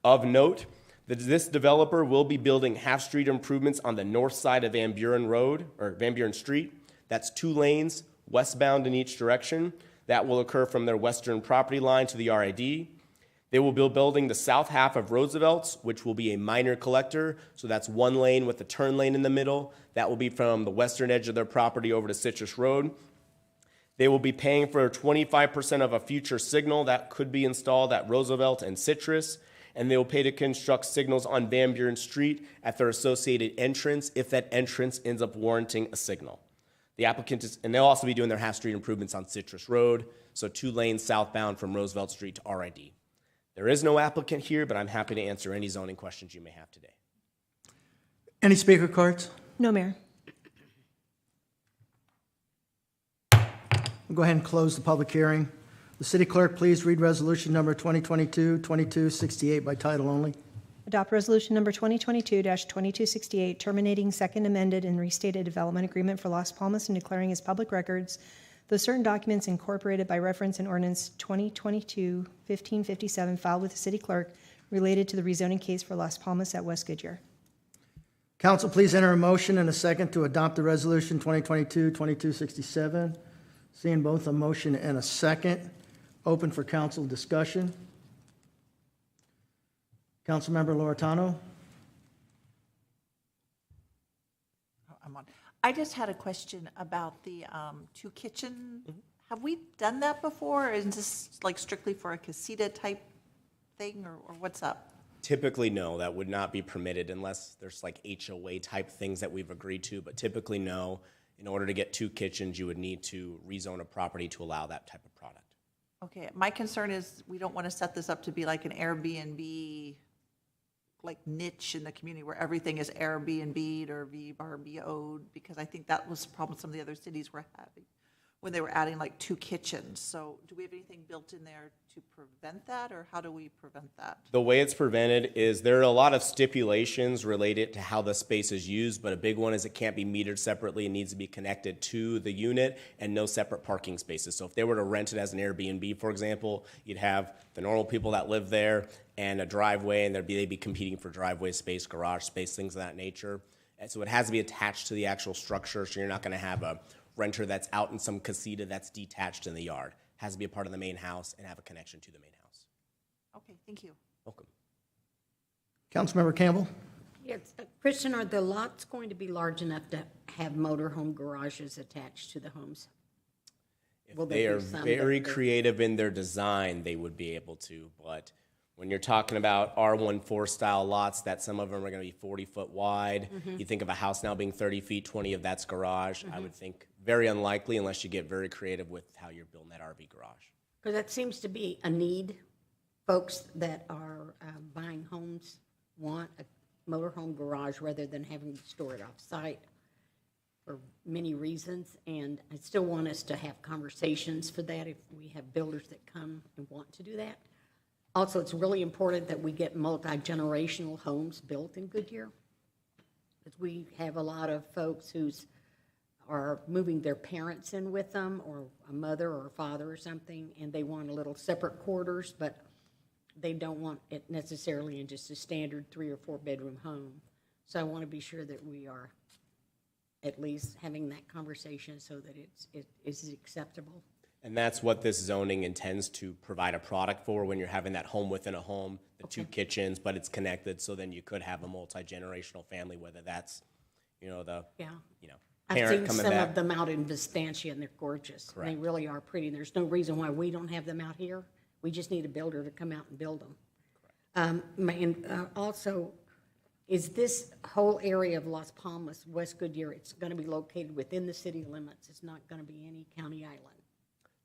Of note, this developer will be building half-street improvements on the north side of Van Buren Road, or Van Buren Street. That's 2 lanes, westbound in each direction. That will occur from their western property line to the RID. They will be building the south half of Roosevelt's, which will be a minor collector. So that's 1 lane with a turn lane in the middle. That will be from the western edge of their property over to Citrus Road. They will be paying for 25% of a future signal that could be installed at Roosevelt and Citrus. and they will pay to construct signals on Van Buren Street at their associated entrance if that entrance ends up warranting a signal. The applicant is, and they'll also be doing their half-street improvements on Citrus Road, so 2 lanes southbound from Roosevelt Street to RID. There is no applicant here, but I'm happy to answer any zoning questions you may have today. Any speaker cards? No, Mayor. We'll go ahead and close the public hearing. The city clerk, please read resolution number 2022-2268 by title only. Adopt resolution number 2022-2268, terminating second amended and restated development agreement for Las Palmas and declaring as public records those certain documents incorporated by reference in ordinance 2022-1557 filed with the city clerk related to the rezoning case for Las Palmas at West Goodyear. Council, please enter a motion and a second to adopt the resolution 2022-2267. Seeing both a motion and a second, open for council discussion. Councilmember Loretano. I'm on. I just had a question about the 2 kitchen. Have we done that before? Is this like strictly for a casita type thing, or what's up? Typically, no, that would not be permitted unless there's like HOA type things that we've agreed to, but typically, no. In order to get 2 kitchens, you would need to rezone a property to allow that type of product. Okay, my concern is we don't want to set this up to be like an Airbnb, like niche in the community where everything is Airbnb'd or VRBO'd, because I think that was the problem some of the other cities were having when they were adding like 2 kitchens. So do we have anything built in there to prevent that, or how do we prevent that? The way it's prevented is there are a lot of stipulations related to how the space is used, but a big one is it can't be metered separately. It needs to be connected to the unit and no separate parking spaces. So if they were to rent it as an Airbnb, for example, you'd have the normal people that live there and a driveway, and they'd be competing for driveway space, garage space, things of that nature. And so it has to be attached to the actual structure, so you're not going to have a renter that's out in some casita that's detached in the yard. It has to be a part of the main house and have a connection to the main house. Okay, thank you. Welcome. Councilmember Campbell. Yes, Christian, are the lots going to be large enough to have motorhome garages attached to the homes? If Will they there are be some very that- creative in their design, they would be able to. But when you're talking about R14 style lots, that some of them are going to be 40-foot wide, you think of a house now being 30 feet, 20 of that's garage. I would think very unlikely unless you get very creative with how you're building that RV garage. Because that seems to be a need. Folks that are buying homes want a motorhome garage rather than having to store it off-site for many reasons. And I still want us to have conversations for that if we have builders that come and want to do that. Also, it's really important that we get multi-generational homes built in Goodyear. Because we have a lot of folks who's are moving their parents in with them, or a mother or a father or something, and they want a little separate quarters, but they don't want it necessarily in just a standard 3 or 4 bedroom home. So I want to be sure that we are at least having that conversation so that it is acceptable. And that's what this zoning intends to provide a product for when you're having that home within a home, the 2 kitchens, but it's connected, so then you could have a multi-generational family, whether that's, the, I've parent seen coming some back. of them out in Vistancia, and they're gorgeous. Correct. They really are pretty. There's no reason why we don't have them out here. We just need a builder to come out and build them. Also, is this whole area of Las Palmas, West Goodyear, it's going to be located within the city limits? It's not going to be any county island?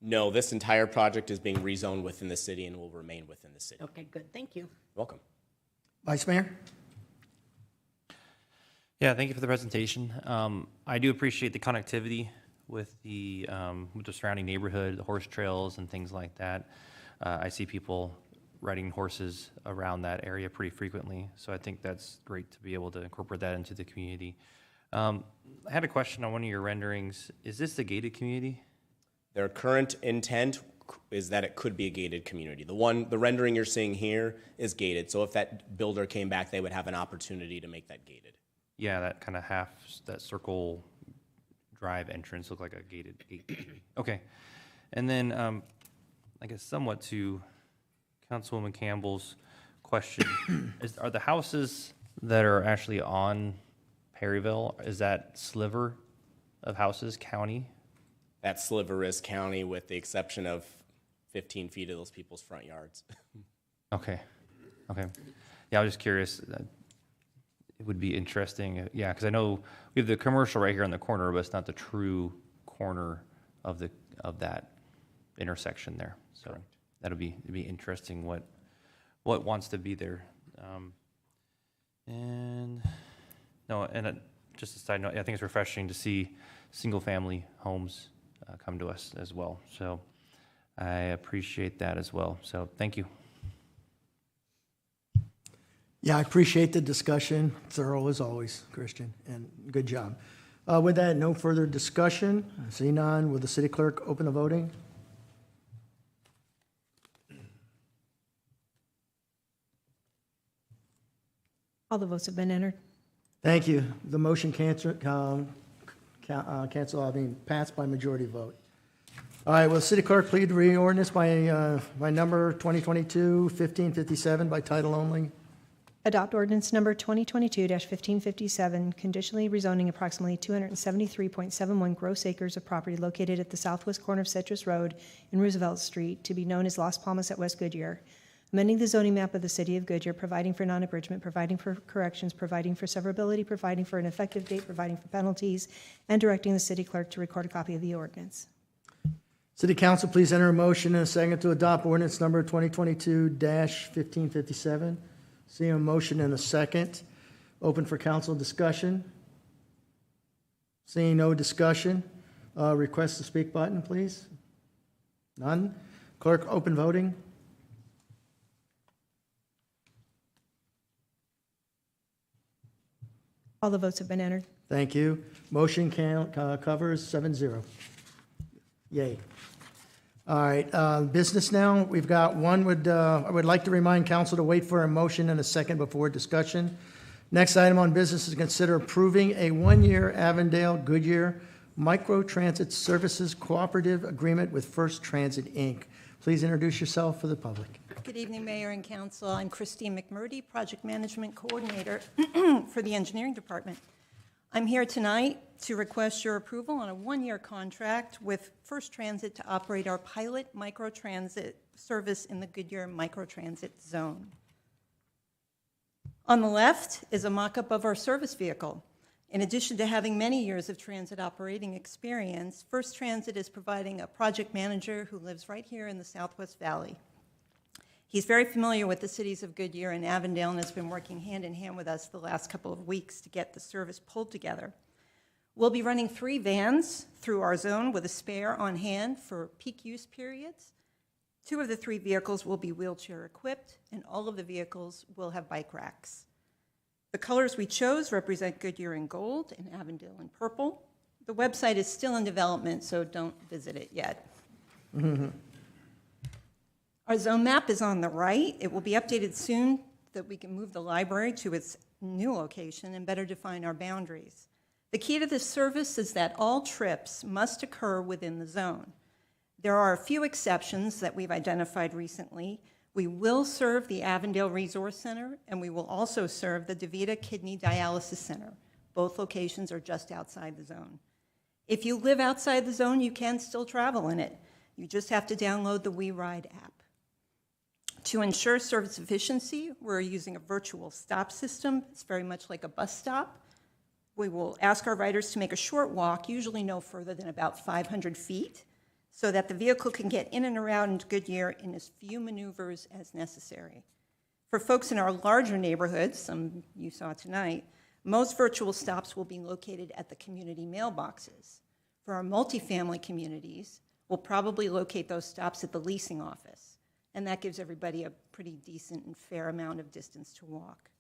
No, this entire project is being rezoned within the city and will remain within the city. Okay, good. Thank you. Welcome. Vice Mayor. Yeah, thank you for the presentation. I do appreciate the connectivity with the surrounding neighborhood, the horse trails and things like that. I see people riding horses around that area pretty frequently, so I think that's great to be able to incorporate that into the community. I had a question on one of your renderings. Is this a gated community? Their current intent is that it could be a gated community. The rendering you're seeing here is gated, so if that builder came back, they would have an opportunity to make that gated. Yeah, that kind of that circle drive entrance looked like a gated gate. Okay. And then, I guess somewhat to Councilwoman Campbell's question, are the houses that are actually on Perryville, is that sliver of houses county? That sliver is county with the exception of 15 feet of those people's front yards. Okay. Okay. Yeah, I was just curious. It would be interesting, yeah, because I know we have the commercial right here on the corner, but it's not the true corner of that intersection there. So it'd be interesting what wants to be there. Just a side note, I think it's refreshing to see single-family homes come to us as well. So I appreciate that as well. So thank you. Yeah, I appreciate the discussion, thorough as always, Christian, and good job. With that, no further discussion. See none, will the city clerk open the voting? All the votes have been entered. Thank you. The motion passed by majority vote. All right, will the city clerk please read ordinance by number 2022-1557 by title only? Adopt ordinance number 2022-1557, conditionally rezoning approximately 273.71 gross acres of property located at the southwest corner of Citrus Road and Roosevelt Street to be known as Las Palmas at West Goodyear. Amending the zoning map of the city of Goodyear, providing for non-abridgment, providing for corrections, providing for severability, providing for an effective date, providing for penalties, and directing the city clerk to record a copy of the ordinance. City Council, please enter a motion and a second to adopt ordinance number 2022-1557. Seeing a motion and a second. Open for council discussion. Seeing no discussion, request to speak button, please. None. Clerk, open voting. All the votes have been entered. Thank you. Motion covers 7-0. Yay. All right, business now. We've got one I would like to remind council to wait for a motion and a second before discussion. Next item on business is consider approving a one-year Avondale Goodyear Microtransit Services Cooperative Agreement with First Transit, Inc. Please introduce yourself for the public. Good evening, Mayor and Council. I'm Christine McMurdy, Project Management Coordinator for the Engineering Department. I'm here tonight to request your approval on a one-year contract with First Transit to operate our pilot microtransit service in the Goodyear Microtransit Zone. On the left is a mock-up of our service vehicle. In addition to having many years of transit operating experience, First Transit is providing a project manager who lives right here in the Southwest Valley. He's very familiar with the cities of Goodyear and Avondale and has been working hand in hand with us the last couple of weeks to get the service pulled together. We'll be running 3 vans through our zone with a spare on hand for peak use periods. 2 of the 3 vehicles will be wheelchair equipped, and all of the vehicles will have bike racks. The colors we chose represent Goodyear in gold and Avondale in purple. The website is still in development, so don't visit it yet. Our zone map is on the right. It will be updated soon that we can move the library to its new location and better define our boundaries. The key to this service is that all trips must occur within the zone. There are a few exceptions that we've identified recently. We will serve the Avondale Resource Center, and we will also serve the DaVita Kidney Dialysis Center. Both locations are just outside the zone. If you live outside the zone, you can still travel in it. You just have to download the WeRide app. To ensure service efficiency, we're using a virtual stop system. It's very much like a bus stop. We will ask our riders to make a short walk, usually no further than about 500 feet, so that the vehicle can get in and around Goodyear in as few maneuvers as necessary. For folks in our larger neighborhoods, some you saw tonight, most virtual stops will be located at the community mailboxes. For our multifamily communities, we'll probably locate those stops at the leasing office. And that gives everybody a pretty decent and fair amount of distance to walk.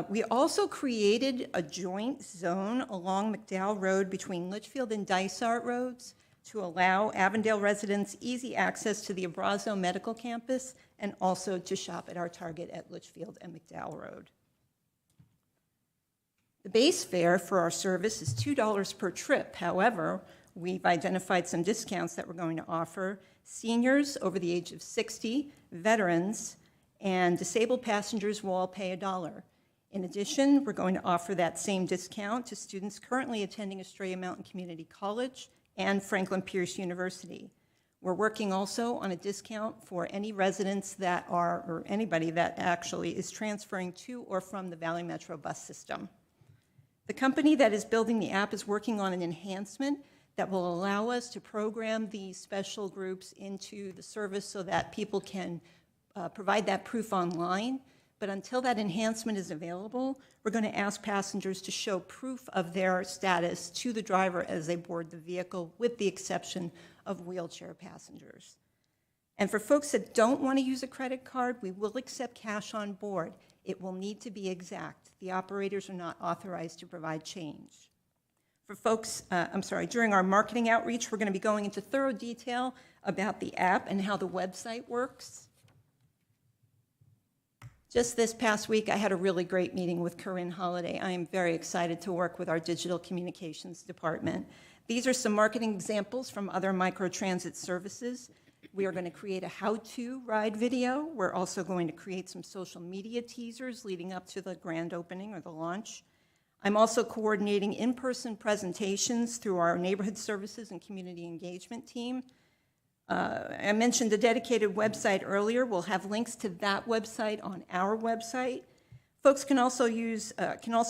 We also created a joint zone along McDowell Road between Litchfield and Dysart Roads to allow Avondale residents easy access to the Abrazo Medical Campus and also to shop at our Target at Litchfield and McDowell Road. The base fare for our service is $2 per trip. However, we've identified some discounts that we're going to offer. Seniors over the age of 60, veterans, and disabled passengers will all pay $1. In addition, we're going to offer that same discount to students currently attending Estrella Mountain Community College and Franklin Pierce University. We're working also on a discount for any residents that are, or anybody that actually is transferring to or from the Valley Metro bus system. The company that is building the app is working on an enhancement that will allow us to program these special groups into the service so that people can provide that proof online. But until that enhancement is available, we're going to ask passengers to show proof of their status to the driver as they board the vehicle, with the exception of wheelchair passengers. And for folks that don't want to use a credit card, we will accept cash on board. It will need to be exact. The operators are not authorized to provide change. For folks, during our marketing outreach, we're going to be going into thorough detail about the app and how the website works. Just this past week, I had a really great meeting with Corinne Holliday. I am very excited to work with our digital communications department. These are some marketing examples from other microtransit services. We are going to create a how-to ride video. We're also going to create some social media teasers leading up to the grand opening or the launch. I'm also coordinating in-person presentations through our neighborhood services and community engagement team. I mentioned a dedicated website earlier. We'll have links to that website on our website. Folks can also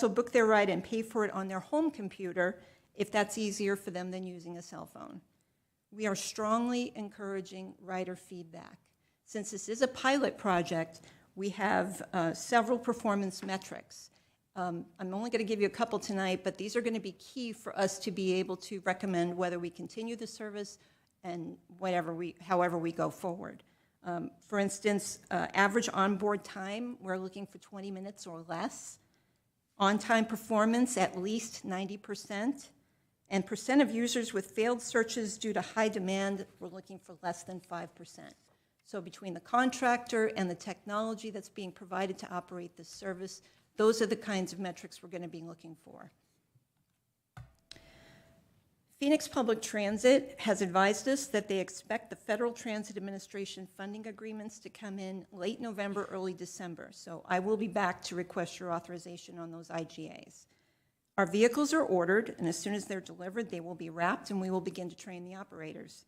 book their ride and pay for it on their home computer if that's easier for them than using a cell phone. We are strongly encouraging rider feedback. Since this is a pilot project, we have several performance metrics. I'm only going to give you a couple tonight, but these are going to be key for us to be able to recommend whether we continue the service and however we go forward. For instance, average onboard time, we're looking for 20 minutes or less. On-time performance, at least 90%. And percent of users with failed searches due to high demand, we're looking for less than 5%. So between the contractor and the technology that's being provided to operate this service, those are the kinds of metrics we're going to be looking for. Phoenix Public Transit has advised us that they expect the Federal Transit Administration funding agreements to come in late November, early December. So I will be back to request your authorization on those IGAs. Our vehicles are ordered, and as soon as they're delivered, they will be wrapped, and we will begin to train the operators.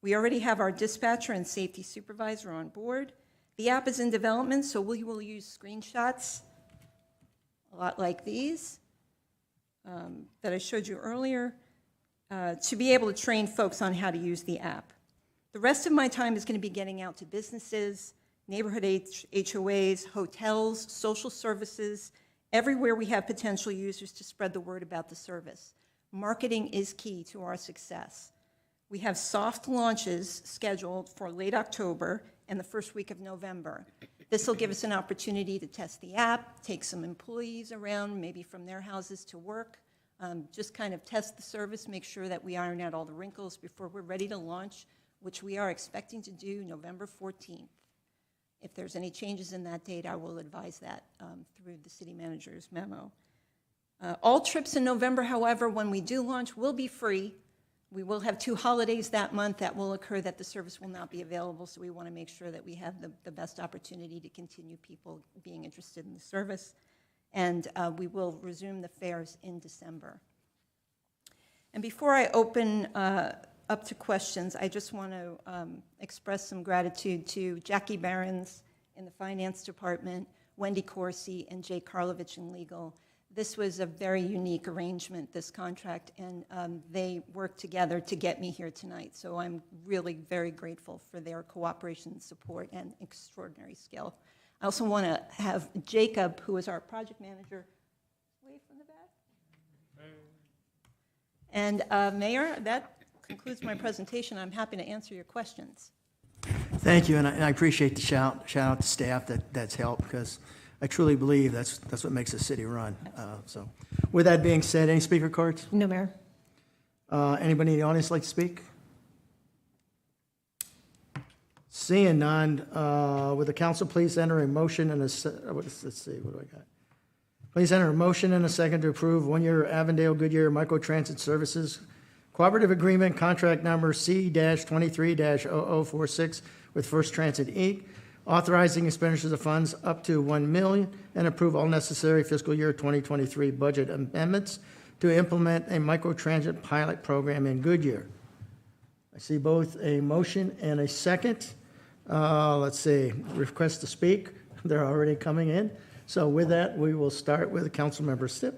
We already have our dispatcher and safety supervisor on board. The app is in development, so we will use screenshots, a lot like these, that I showed you earlier, to be able to train folks on how to use the app. The rest of my time is going to be getting out to businesses, neighborhood HOAs, hotels, social services, everywhere we have potential users to spread the word about the service. Marketing is key to our success. We have soft launches scheduled for late October and the first week of November. This will give us an opportunity to test the app, take some employees around, maybe from their houses to work, just kind of test the service, make sure that we iron out all the wrinkles before we're ready to launch, which we are expecting to do November 14th. If there's any changes in that date, I will advise that through the city manager's memo. All trips in November, however, when we do launch, will be free. We will have 2 holidays that month that will occur that the service will not be available, so we want to make sure that we have the best opportunity to continue people being interested in the service. And we will resume the fares in December. And before I open up to questions, I just want to express some gratitude to Jackie Behrens in the Finance Department, Wendy Corsi, and Jay Karlovich in Legal. This was a very unique arrangement, this contract, and they worked together to get me here tonight. So I'm really very grateful for their cooperation, support, and extraordinary skill. I also want to have Jacob, who is our project manager, wave from the back. And Mayor, that concludes my presentation. I'm happy to answer your questions. Thank you, and I appreciate the shout out to staff that's helped, because I truly believe that's what makes a city run. So, with that being said, any speaker cards? No, Mayor. Anybody in the audience like to speak? Seeing none, would the council please enter a motion and let's see, what do I got? Please enter a motion and a second to approve 1-year Avondale Goodyear Microtransit Services Cooperative Agreement, contract number C-23-0046 with First Transit, Inc., authorizing expenditures of funds up to $1 million and approve all necessary fiscal year 2023 budget amendments to implement a microtransit pilot program in Goodyear. I see both a motion and a second. Let's see, request to speak. They're already coming in. So with that, we will start with Councilmember Stipp.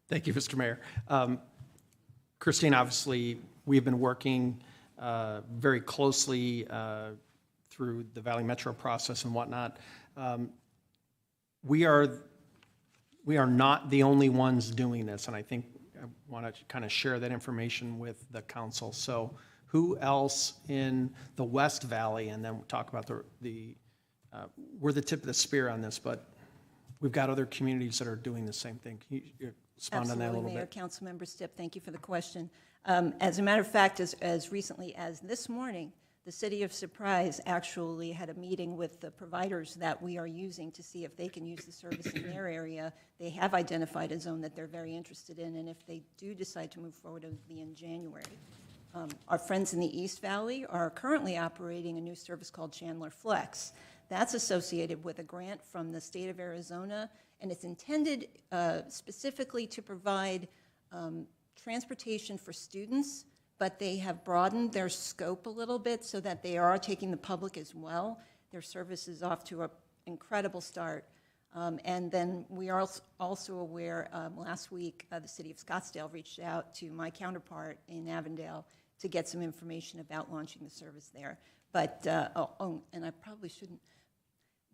Thank you, Mr. Mayor. Christine, obviously, we've been working very closely through the Valley Metro process and whatnot. We are not the only ones doing this, and I think I want to kind of share that information with the council. So who else in the West Valley, and then we'll talk about we're the tip of the spear on this, but we've got other communities that are doing the same thing. Can you respond on that a little Absolutely, Mayor, bit? Councilmember Stipp, thank you for the question. As a matter of fact, as recently as this morning, the City of Surprise actually had a meeting with the providers that we are using to see if they can use the service in their area. They have identified a zone that they're very interested in, and if they do decide to move forward, it will be in January. Our friends in the East Valley are currently operating a new service called Chandler Flex. That's associated with a grant from the state of Arizona, and it's intended specifically to provide transportation for students, but they have broadened their scope a little bit so that they are taking the public as well. Their service is off to an incredible start. And then we are also aware, last week, the city of Scottsdale reached out to my counterpart in Avondale to get some information about launching the service there. But, and I probably shouldn't,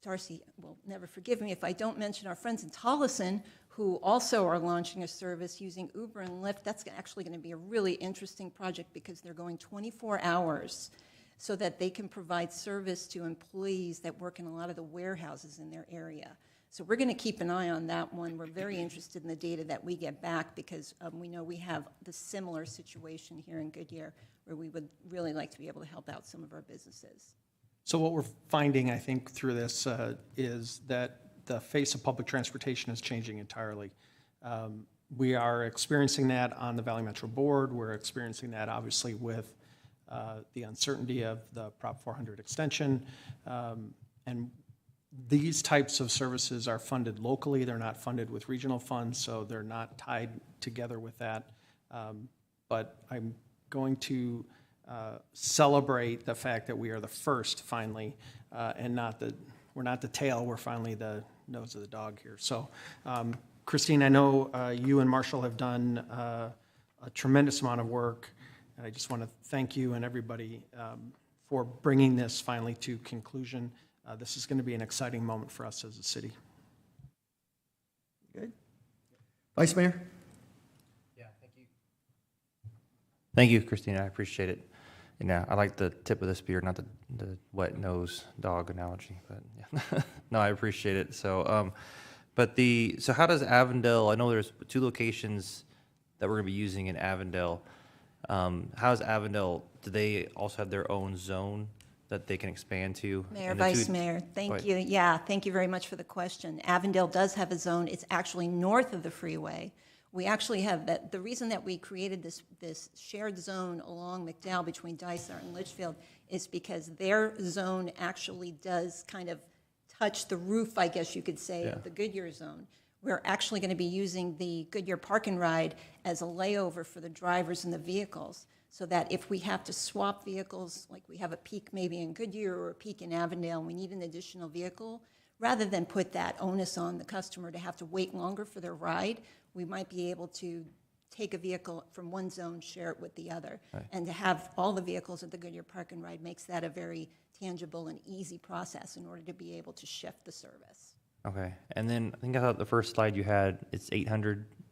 Darcy will never forgive me if I don't mention our friends in Tolleson, who also are launching a service using Uber and Lyft. That's actually going to be a really interesting project because they're going 24 hours so that they can provide service to employees that work in a lot of the warehouses in their area. So we're going to keep an eye on that one. We're very interested in the data that we get back because we know we have the similar situation here in Goodyear where we would really like to be able to help out some of our businesses. So what we're finding, I think, through this is that the face of public transportation is changing entirely. We are experiencing that on the Valley Metro Board. We're experiencing that, obviously, with the uncertainty of the Prop 400 extension. And these types of services are funded locally. They're not funded with regional funds, so they're not tied together with that. But I'm going to celebrate the fact that we are the first, finally, and we're not the tail, we're finally the nose of the dog here. So, Christine, I know you and Marshall have done a tremendous amount of work, and I just want to thank you and everybody for bringing this finally to conclusion. This is going to be an exciting moment for us as a city. Good. Vice Mayor? Thank you, Christina. I appreciate it. Yeah, I like the tip of the spear, not the wet nose dog analogy, but yeah. No, I appreciate it. So, so how does Avondale, I know there's 2 locations that we're gonna be using in Avondale. How is Avondale, do they also have their own zone that they can expand to? Mayor, And the Vice two- Mayor, Go thank ahead. you. Yeah, thank you very much for the question. Avondale does have a zone. It's actually north of the freeway. We actually have that. The reason that we created this shared zone along McDowell between Dysart and Litchfield is because their zone actually does kind of touch the roof, I guess you could say, of the Goodyear zone. We're actually going to be using the Goodyear Park and Ride as a layover for the drivers and the vehicles, so that if we have to swap vehicles, like we have a peak maybe in Goodyear or a peak in Avondale, and we need an additional vehicle, rather than put that onus on the customer to have to wait longer for their ride, we might be able to take a vehicle from one zone, share it with the other. Right. And to have all the vehicles at the Goodyear Park and Ride makes that a very tangible and easy process in order to be able to shift the service. Okay, and then I think I thought the first slide you had, it's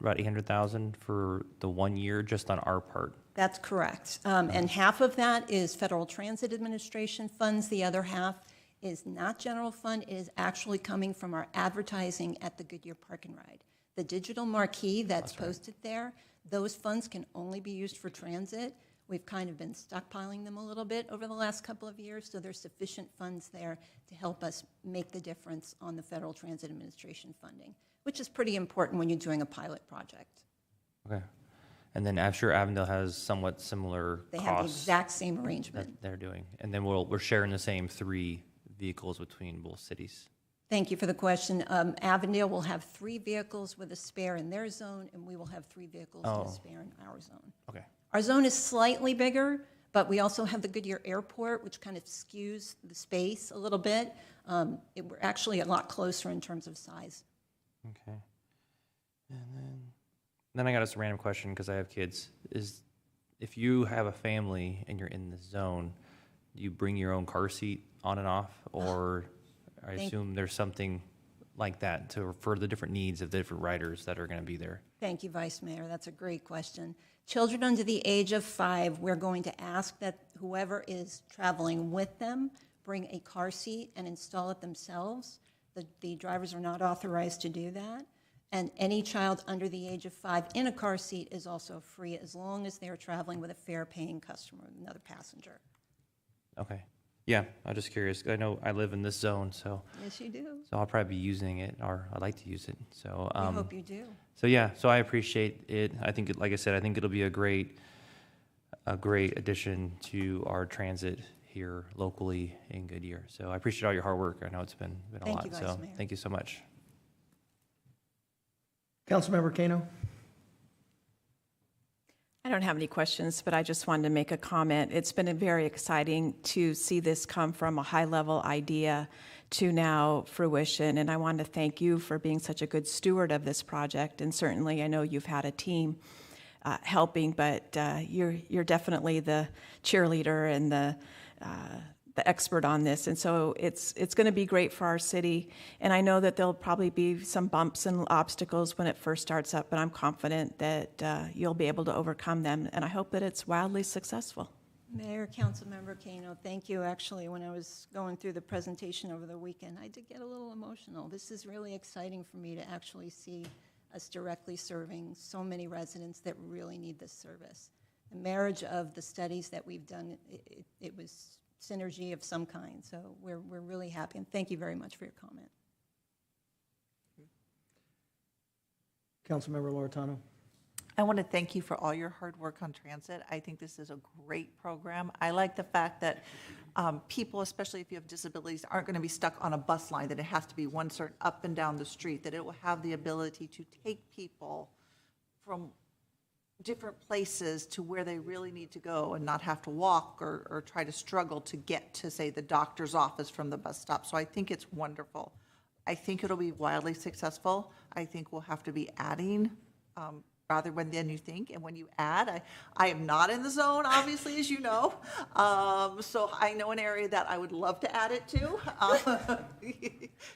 about 800,000 for the 1 year just on our part. That's correct. And half of that is Federal Transit Administration funds. The other half is not general fund. It is actually coming from our advertising at the Goodyear Park and Ride. The digital marquee that's posted there, those funds can only be used for transit. We've kind of been stockpiling them a little bit over the last couple of years, so there's sufficient funds there to help us make the difference on the Federal Transit Administration funding, which is pretty important when you're doing a pilot project. Okay, and then I'm sure Avondale has somewhat similar They have the costs exact same arrangement. that they're doing. And then we're sharing the same 3 vehicles between both cities. Thank you for the question. Avondale will have 3 vehicles with a spare in their zone, and we will have 3 vehicles with a spare in our zone. Okay, Our zone is slightly bigger, but we also have the Goodyear Airport, which kind of skews the space a little bit. We're actually a lot closer in terms of size. Okay. And then I got this random question because I have kids. Is if you have a family and you're in the zone, do you bring your own car seat on and off, or I assume there's something like that for the different needs of the different riders that are going to be there? Thank you, Vice Mayor. That's a great question. Children under the age of 5, we're going to ask that whoever is traveling with them bring a car seat and install it themselves. The drivers are not authorized to do that. And any child under the age of 5 in a car seat is also free as long as they are traveling with a fare-paying customer, another passenger. Okay. Yeah, I'm just curious. I know I live in this zone, so Yes, you do. I'll probably be using it, or I'd like to use it. So We hope you do. So yeah, so I appreciate it. I think, like I said, I think it'll be a great addition to our transit here locally in Goodyear. So I appreciate all your hard work. I know it's been a Thank lot. you, Vice So Mayor. thank you so much. Councilmember Kano? I don't have any questions, but I just wanted to make a comment. It's been very exciting to see this come from a high-level idea to now fruition, and I want to thank you for being such a good steward of this project. And certainly, I know you've had a team helping, but you're definitely the cheerleader and the expert on this, and so it's going to be great for our city. And I know that there'll probably be some bumps and obstacles when it first starts up, but I'm confident that you'll be able to overcome them, and I hope that it's wildly successful. Mayor, Councilmember Kano, thank you. Actually, when I was going through the presentation over the weekend, I did get a little emotional. This is really exciting for me to actually see us directly serving so many residents that really need this service. The marriage of the studies that we've done, it was synergy of some kind. So we're really happy, and thank you very much for your comment. Councilmember Loretano? I want to thank you for all your hard work on transit. I think this is a great program. I like the fact that people, especially if you have disabilities, aren't going to be stuck on a bus line, that it has to be one certain up and down the street, that it will have the ability to take people from different places to where they really need to go and not have to walk or try to struggle to get to, say, the doctor's office from the bus stop. So I think it's wonderful. I think it'll be wildly successful. I think we'll have to be adding rather than you think. And when you add, I am not in the zone, obviously, as you know. So I know an area that I would love to add it to,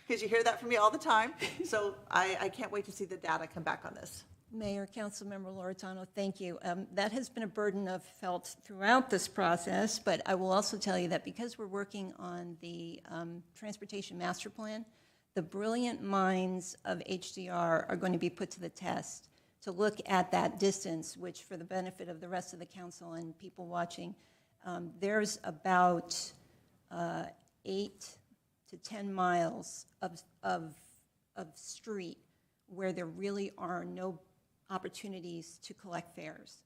because you hear that from me all the time. So I can't wait to see the data come back on this. Mayor, Councilmember Loretano, thank you. That has been a burden I've felt throughout this process, but I will also tell you that because we're working on the Transportation Master Plan, the brilliant minds of HDR are going to be put to the test to look at that distance, which for the benefit of the rest of the council and people watching, there's about 8 to 10 miles of street where there really are no opportunities to collect fares.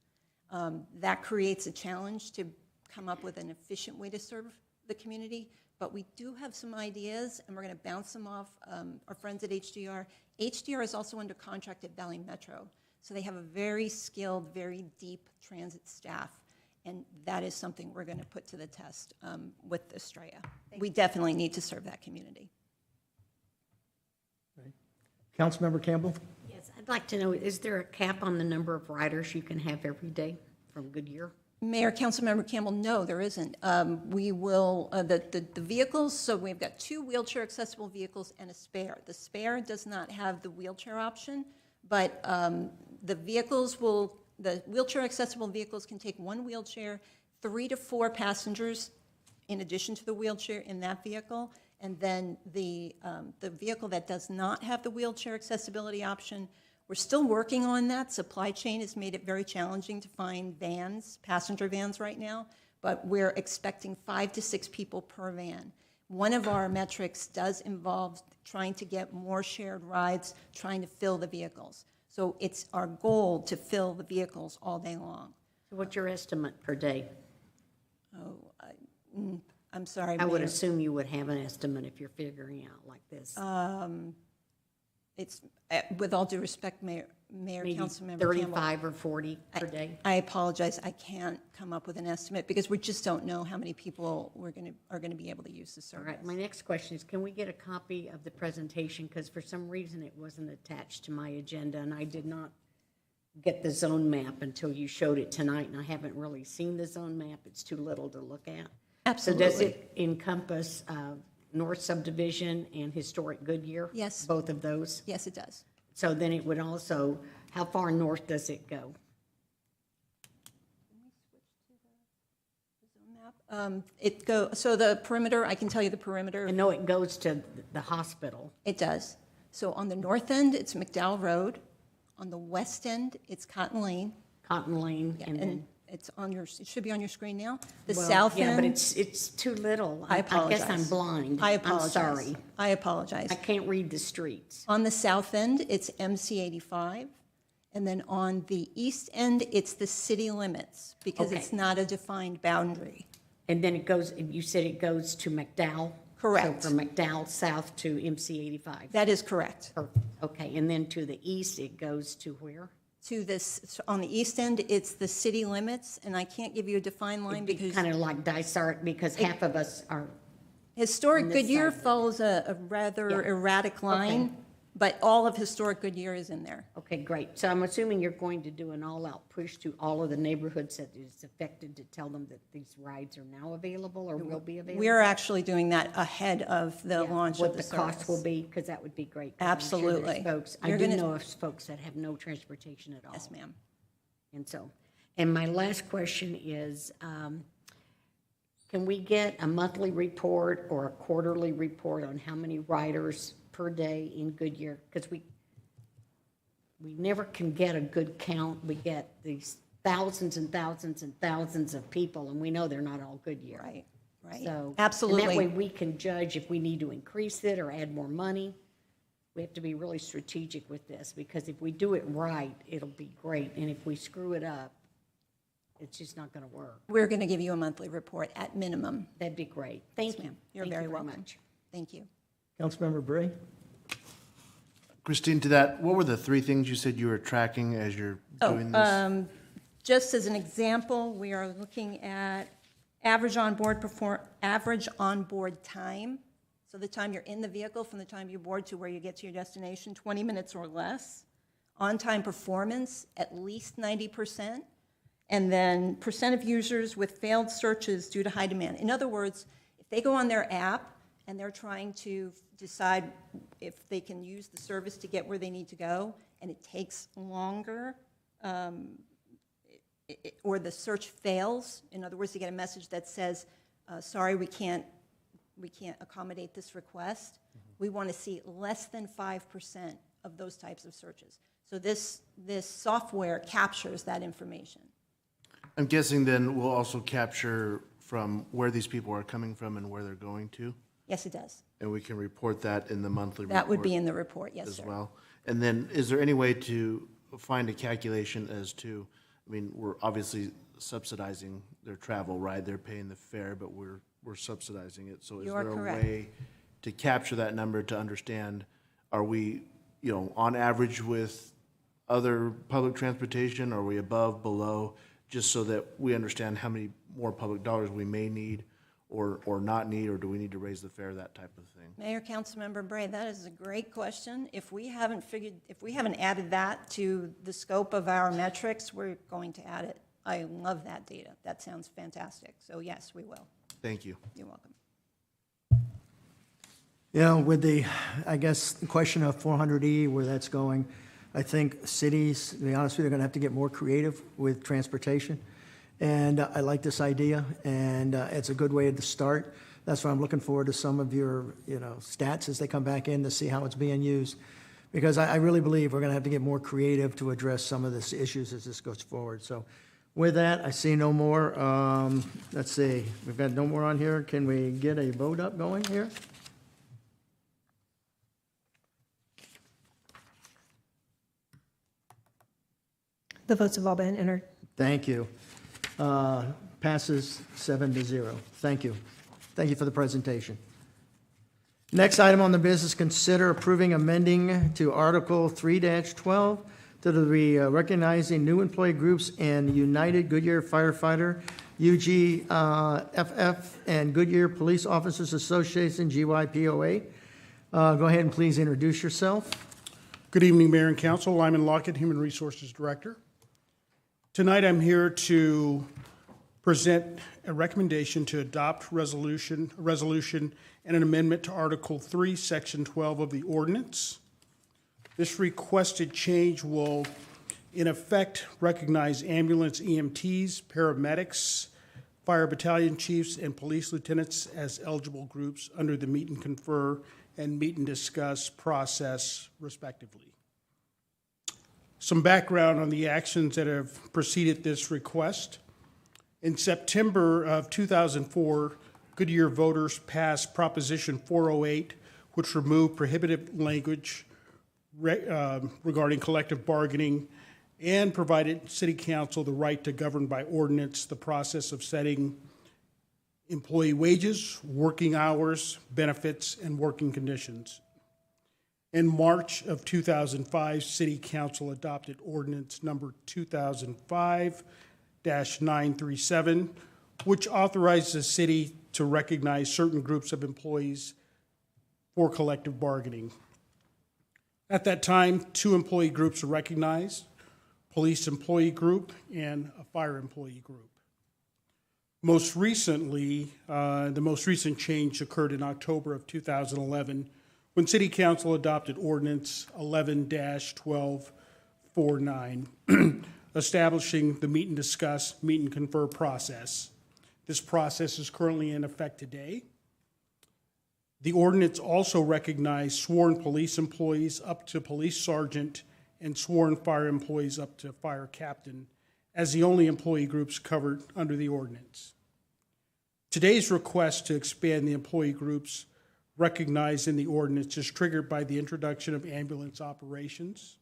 That creates a challenge to come up with an efficient way to serve the community, but we do have some ideas, and we're going to bounce them off our friends at HDR. HDR is also under contract at Valley Metro, so they have a very skilled, very deep transit staff, and that is something we're going to put to the test with Estrella. We definitely need to serve that community. Councilmember Campbell? Yes, I'd like to know, is there a cap on the number of riders you can have every day from Goodyear? Mayor, Councilmember Campbell, no, there isn't. We will, the vehicles, so we've got 2 wheelchair accessible vehicles and a spare. The spare does not have the wheelchair option, but the wheelchair accessible vehicles can take 1 wheelchair, 3 to 4 passengers in addition to the wheelchair in that vehicle. And then the vehicle that does not have the wheelchair accessibility option, we're still working on that. Supply chain has made it very challenging to find vans, passenger vans right now, but we're expecting 5 to 6 people per van. One of our metrics does involve trying to get more shared rides, trying to fill the vehicles. So it's our goal to fill the vehicles all day long. So what's your estimate per day? I'm sorry, I would Mayor. assume you would have an estimate if you're figuring out like this. It's, with all due respect, Mayor, Maybe Councilmember Campbell. 35 or 40 per day? I apologize, I can't come up with an estimate because we just don't know how many people are going to be able to use the All service. right, my next question is, can we get a copy of the presentation? Because for some reason, it wasn't attached to my agenda, and I did not get the zone map until you showed it tonight, and I haven't really seen the zone map. It's too little to look at. Absolutely. So does it encompass North Subdivision and Historic Goodyear? Yes. Both of those? Yes, it does. So then it would also, how far north does it go? So the perimeter, I can tell you the I perimeter, know it goes to the hospital. it does. So on the north end, it's McDowell Road. On the west end, it's Cotton Lane. Cotton Lane, and then. And it's on your, it should be on your screen now. The Well, south end. Yeah, but it's too little. I apologize. I guess I'm blind. I apologize. I'm sorry. I apologize. I can't read the streets. On the south end, it's MC 85. And then on the east end, it's the city limits because Okay. it's not a defined boundary. And then it goes, you said it goes to McDowell? Correct. So from McDowell south to MC 85? That is correct. Okay, and then to the east, it goes to where? To this, on the east end, it's the city limits, and I can't give you a defined line It'd be because kind of like Dysart, because half of us are, historic on this Goodyear side. follows a rather Yeah. erratic line, but all of historic Goodyear is in there. okay, great. So I'm assuming you're going to do an all-out push to all of the neighborhoods that is affected to tell them that these rides are now available or will be available? We're actually doing that ahead of the Yeah, launch of what the the cost will service. be, because that would be great. 'cause I'm sure there's Absolutely. Folks, I You're do gonna- know of folks that have no transportation at all. Yes, ma'am. And so, and my last question is, can we get a monthly report or a quarterly report on how many riders per day in Goodyear? Because we never can get a good count. We get these thousands and thousands and thousands of people, and we know they're not all Goodyear. Right, right. So, Absolutely. And that way we can judge if we need to increase it or add more money. We have to be really strategic with this, because if we do it right, it'll be great. And if we screw it up, it's just not going to work. We're going to give you a monthly report at minimum. That'd be great. Thank you. Ma'am, you're Thank you very welcome. much. Thank you. Councilmember Bray? Christine, to that, what were the three things you said you were tracking as you're doing this? Just as an example, we are looking at average onboard time. So the time you're in the vehicle from the time you board to where you get to your destination, 20 minutes or less. On-time performance, at least 90%. And then percent of users with failed searches due to high demand. In other words, if they go on their app and they're trying to decide if they can use the service to get where they need to go, and it takes longer, or the search fails, in other words, you get a message that says, sorry, we can't accommodate this request, we want to see less than 5% of those types of searches. So this software captures that information. I'm guessing then we'll also capture from where these people are coming from and where they're going to, Yes, it does. and we can report that in the monthly report. That would be in the report, yes, as sir. well. And then, is there any way to find a calculation as to, I mean, we're obviously subsidizing their travel, right? They're paying the fare, but we're subsidizing it. So is You are there a correct. way to capture that number to understand, are we, on average with other public transportation? Are we above, below? Just so that we understand how many more public dollars we may need or not need, or do we need to raise the fare, that type of thing? Mayor, Councilmember Bray, that is a great question. If we haven't added that to the scope of our metrics, we're going to add it. I love that data. That sounds fantastic. So yes, we will. Thank you. You're welcome. With the, I guess, the question of 400E, where that's going, I think cities, to be honest with you, are going to have to get more creative with transportation. And I like this idea, and it's a good way to start. That's why I'm looking forward to some of your, stats as they come back in to see how it's being used. Because I really believe we're going to have to get more creative to address some of these issues as this goes forward. So with that, I see no more. Let's see, we've got no more on here. Can we get a vote up going here? The votes have all been entered. Thank you. Passes 7-0. Thank you. Thank you for the presentation. Next item on the business, consider approving amending to Article 3-12 to the recognizing new employee groups and United Goodyear Firefighter, UGFF, and Goodyear Police Officers Association, GYPOA. Go ahead and please introduce yourself. Good evening, Mayor and Council. Lyman Lockett, Human Resources Director. Tonight I'm here to present a recommendation to adopt a resolution and an amendment to Article 3, Section 12 of the ordinance. This requested change will, in effect, recognize ambulance EMTs, paramedics, fire battalion chiefs, and police lieutenants as eligible groups under the meet and confer and meet and discuss process, respectively. Some background on the actions that have preceded this request. In September of 2004, Goodyear voters passed Proposition 408, which removed prohibitive language regarding collective bargaining and provided City Council the right to govern by ordinance the process of setting employee wages, working hours, benefits, and working conditions. In March of 2005, City Council adopted ordinance number 2005-937, which authorizes the city to recognize certain groups of employees for collective bargaining. At that time, 2 employee groups were recognized, police employee group and a fire employee group. Most recently, the most recent change occurred in October of 2011 when City Council adopted Ordinance 11-1249, establishing the meet and discuss, meet and confer process. This process is currently in effect today. The ordinance also recognized sworn police employees up to police sergeant and sworn fire employees up to fire captain as the only employee groups covered under the ordinance. Today's request to expand the employee groups recognized in the ordinance is triggered by the introduction of ambulance operations.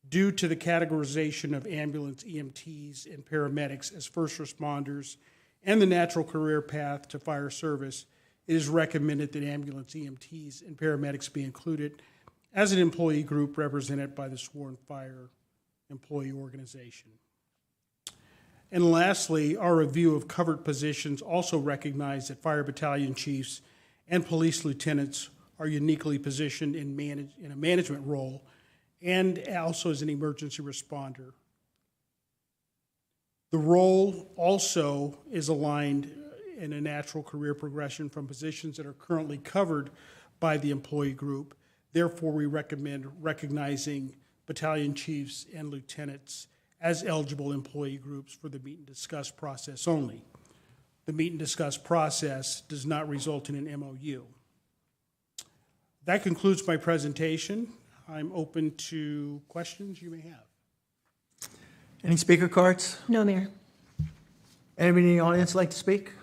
Due to the categorization of ambulance EMTs and paramedics as first responders and the natural career path to fire service, it is recommended that ambulance EMTs and paramedics be included as an employee group represented by the Sworn Fire Employee Organization. And lastly, our review of covered positions also recognized that fire battalion chiefs and police lieutenants are uniquely positioned in a management role and also as an emergency responder. The role also is aligned in a natural career progression from positions that are currently covered by the employee group. Therefore, we recommend recognizing battalion chiefs and lieutenants as eligible employee groups for the meet and discuss process only. The meet and discuss process does not result in an MOU. That concludes my presentation. I'm open to questions you may have. Any speaker cards? No, Mayor. Anybody in the audience like to speak?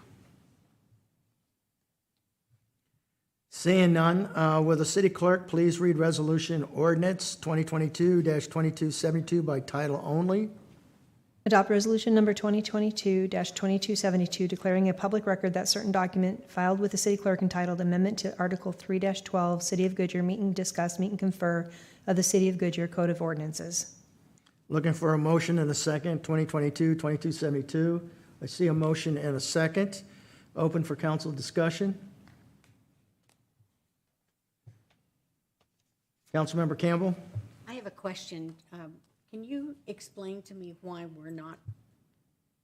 Seeing none, will the city clerk please read resolution ordinance 2022-2272 by title only? Adopt resolution number 2022-2272, declaring a public record that certain document filed with the city clerk entitled Amendment to Article 3-12, City of Goodyear Meet and Discuss, Meet and Confer of the City of Goodyear Code of Ordinances. Looking for a motion and a second, 2022-2272. I see a motion and a second. Open for council discussion. Councilmember Campbell? I have a question. Can you explain to me why we're not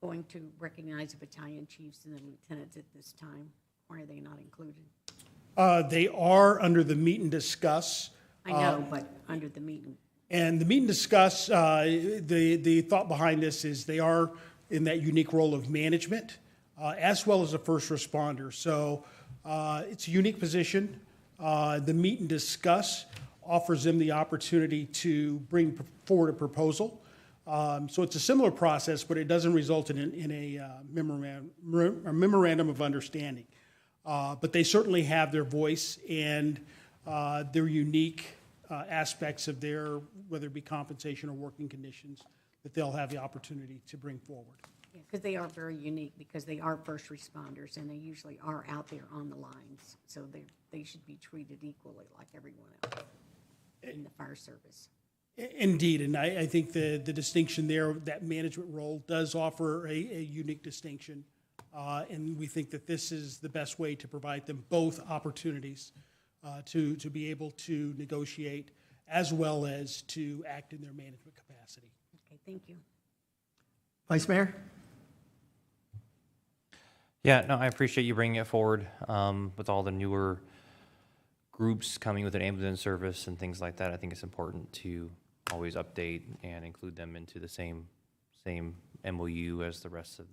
going to recognize the battalion chiefs and the lieutenants at this time? Why are they not included? They are under the meet and discuss. I know, but under the meeting. And the meet and discuss, the thought behind this is they are in that unique role of management as well as a first responder. So it's a unique position. The meet and discuss offers them the opportunity to bring forward a proposal. So it's a similar process, but it doesn't result in a memorandum of understanding. But they certainly have their voice and their unique aspects of their, whether it be compensation or working conditions, that they'll have the opportunity to bring forward. Because they are very unique, because they are first responders, and they usually are out there on the lines. So they should be treated equally like everyone else in the fire service. Indeed, and I think the distinction there, that management role does offer a unique distinction. And we think that this is the best way to provide them both opportunities to be able to negotiate as well as to act in their management capacity. Okay, thank you. Vice Mayor? Yeah, no, I appreciate you bringing it forward with all the newer groups coming with an ambulance service and things like that. I think it's important to always update and include them into the same MOU as the rest of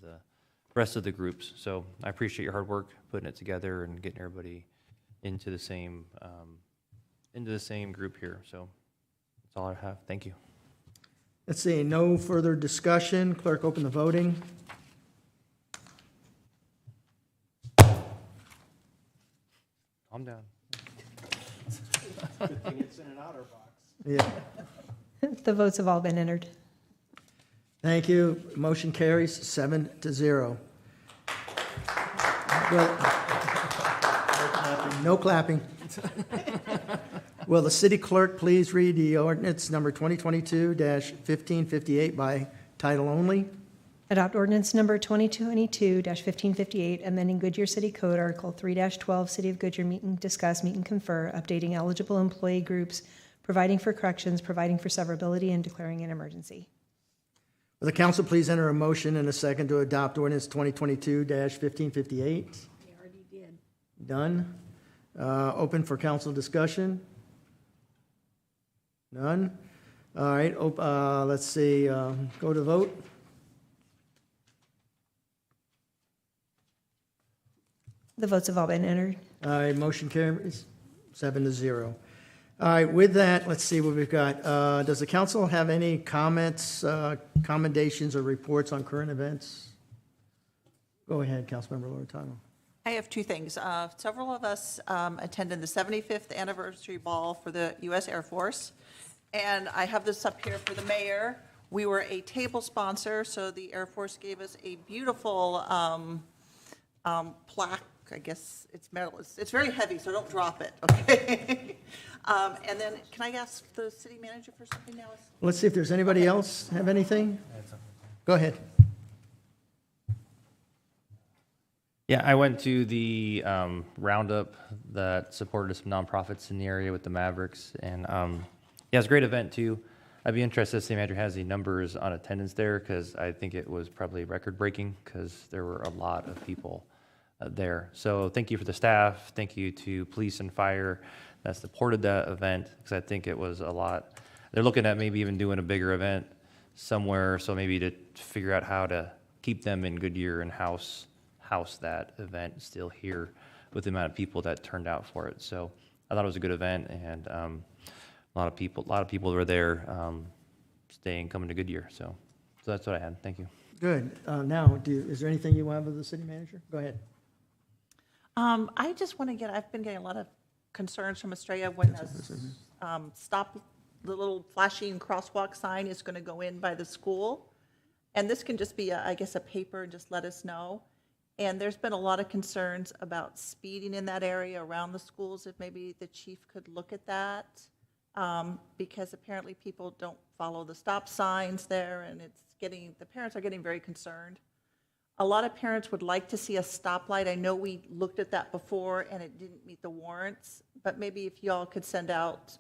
the groups. So I appreciate your hard work putting it together and getting everybody into the same group here. So that's all I have. Thank you. Let's see, no further discussion. Clerk, open the voting. Calm down. Good thing it's in an outer box. Yeah. The votes have all been entered. Thank you. Motion carries 7-0. Well, no clapping. Will the city clerk please read the ordinance number 2022-1558 by title only? Adopt ordinance number 2022-1558, amending Goodyear City Code Article 3-12, City of Goodyear meet and discuss, meet and confer, updating eligible employee groups, providing for corrections, providing for severability, and declaring an emergency. Will the council please enter a motion and a second to adopt ordinance 2022-1558? They already did. Done. Open for council discussion? None? All right, let's see, go to vote. The votes have all been entered. All right, motion carries 7-0. All right, with that, let's see what we've got. Does the council have any comments, commendations, or reports on current events? Go ahead, Councilmember Loretano. I have two things. Several of us attended the 75th anniversary ball for the U.S. Air Force, and I have this up here for the mayor. We were a table sponsor, so the Air Force gave us a beautiful plaque. I guess it's metal. It's very heavy, so don't drop it, okay? And then, can I ask the city manager for something now? Let's see if there's anybody else have anything. Go ahead. Yeah, I went to the roundup that supported some nonprofits in the area with the Mavericks, and yeah, it's a great event too. I'd be interested if the city manager has the numbers on attendance there, because I think it was probably record-breaking, because there were a lot of people there. So thank you for the staff. Thank you to police and fire that supported that event, because I think it was a lot. They're looking at maybe even doing a bigger event somewhere, so maybe to figure out how to keep them in Goodyear and house that event still here with the amount of people that turned out for it. So I thought it was a good event, and a lot of people were there, coming to Goodyear. So that's what I had. Thank you. Good. Now, is there anything you want with the city manager? Go ahead. I just want to I've been getting a lot of concerns from Estrella when the little flashing crosswalk sign is going to go in by the school. And this can just be, I guess, a paper, and just let us know. And there's been a lot of concerns about speeding in that area around the schools, if maybe the chief could look at that. Because apparently people don't follow the stop signs there, and the parents are getting very concerned. A lot of parents would like to see a stoplight. I know we looked at that before and it didn't meet the warrants, but maybe if y'all could send out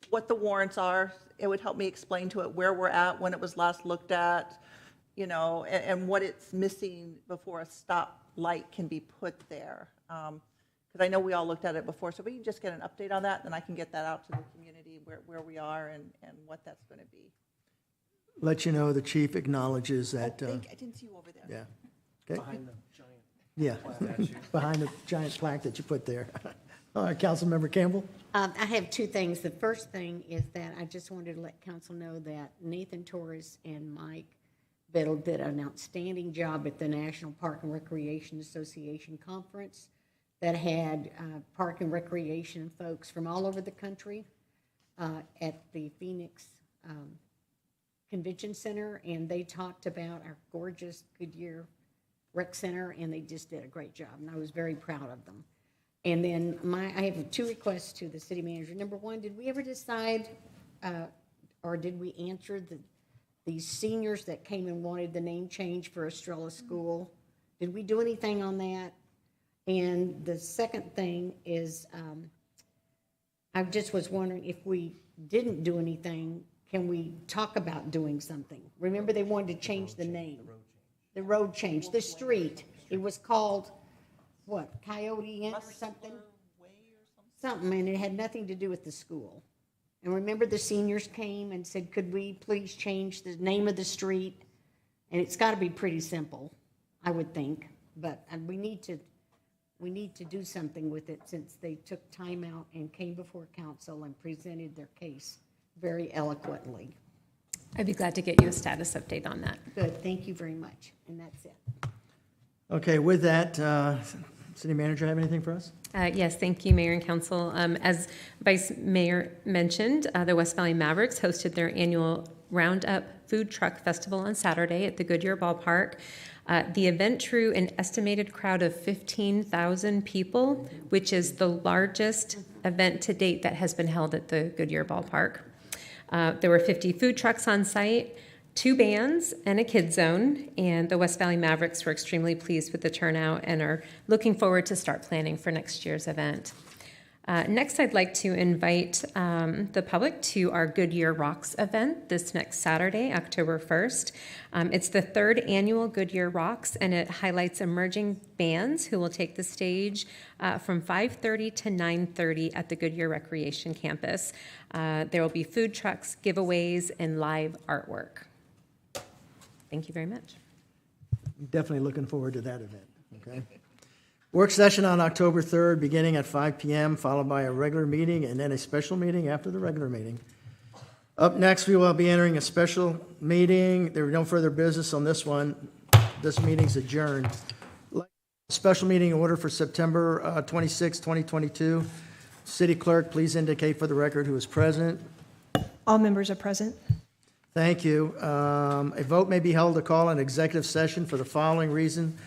what the warrants are, it would help me explain to it where we're at, when it was last looked at, and what it's missing before a stoplight can be put there. Because I know we all looked at it before, so we can just get an update on that, then I can get that out to the community where we are and what that's going to be. Let you know the chief acknowledges that. I didn't see you over there. Yeah. Okay. Behind the giant. Yeah. Behind the giant plaque that you put there. All right, Councilmember Campbell. I have two things. The first thing is that I just wanted to let council know that Nathan Torres and Mike Biddle did an outstanding job at the National Park and Recreation Association Conference that had park and recreation folks from all over the country at the Phoenix Convention Center, and they talked about our gorgeous Goodyear Rec Center, and they just did a great job, and I was very proud of them. And then I have 2 requests to the city manager. Number one, did we ever decide, or did we answer these seniors that came and wanted the name change for Estrella School? Did we do anything on that? And the second thing is, I just was wondering if we didn't do anything, can we talk about doing something? Remember, they wanted to change the name. The road change, the street. It was called, what, Coyote Inn or something? Something, and it had nothing to do with the school. And remember, the seniors came and said, could we please change the name of the street? And it's got to be pretty simple, I would think. But we need to do something with it, since they took time out and came before council and presented their case very eloquently. I'd be glad to get you a status update on that. Good, thank you very much, and that's it. Okay, with that, city manager, have anything for us? Yes, thank you, Mayor and Council. As Vice Mayor mentioned, the West Valley Mavericks hosted their annual Roundup Food Truck Festival on Saturday at the Goodyear Ballpark. The event drew an estimated crowd of 15,000 people, which is the largest event to date that has been held at the Goodyear Ballpark. There were 50 food trucks on site, 2 bands, and a kids zone, and the West Valley Mavericks were extremely pleased with the turnout and are looking forward to start planning for next year's event. Next, I'd like to invite the public to our Goodyear Rocks event this next Saturday, October 1st. It's the 3rd annual Goodyear Rocks, and it highlights emerging bands who will take the stage from 5:30 to 9:30 at the Goodyear Recreation Campus. There will be food trucks, giveaways, and live artwork. Thank you very much. Definitely looking forward to that event, okay? Work session on October 3rd, beginning at 5 p.m., followed by a regular meeting and then a special meeting after the regular meeting. Up next, we will be entering a special meeting. There is no further business on this one. This meeting's adjourned. Special meeting order for September 26, 2022. City Clerk, please indicate for the record who is present. All members are present. Thank you. A vote may be held to call an executive session for the following reason.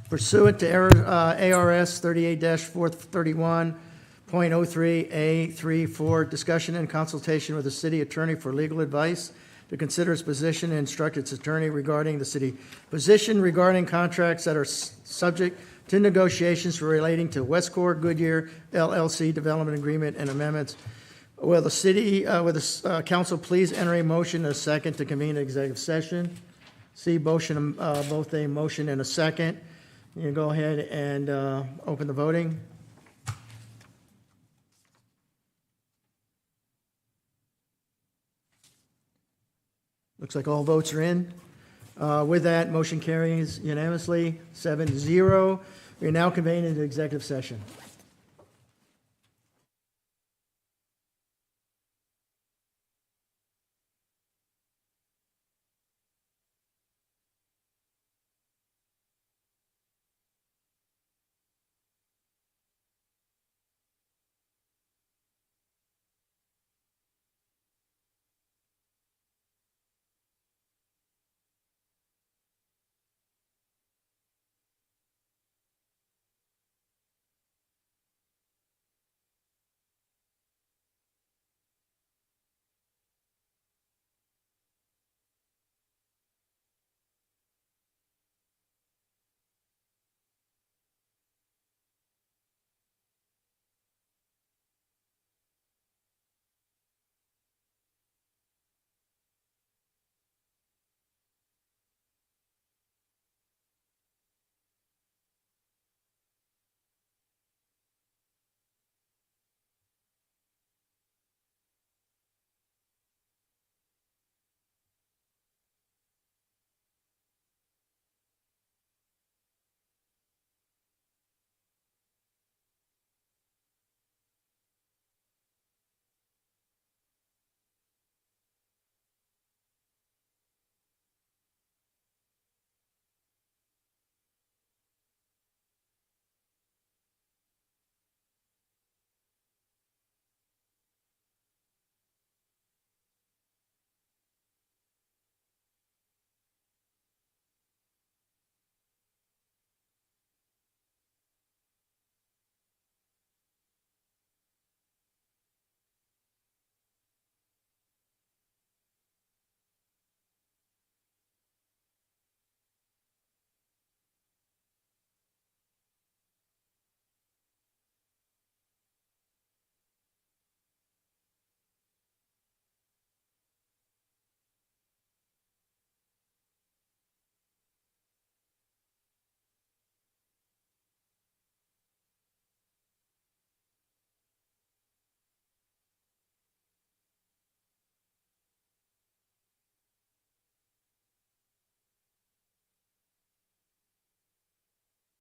Pursuant to ARS 38-431.03A3 for discussion and consultation with the city attorney for legal advice, to consider its position and instruct its attorney regarding the city position regarding contracts that are subject to negotiations relating to Westcor Goodyear LLC development agreement and amendments. Will the council please enter a motion and a second to convene an executive session? See both a motion and a second. You can go ahead and open the voting. Looks like all votes are in. With that, motion carries unanimously, 7-0. We are now convened into executive session.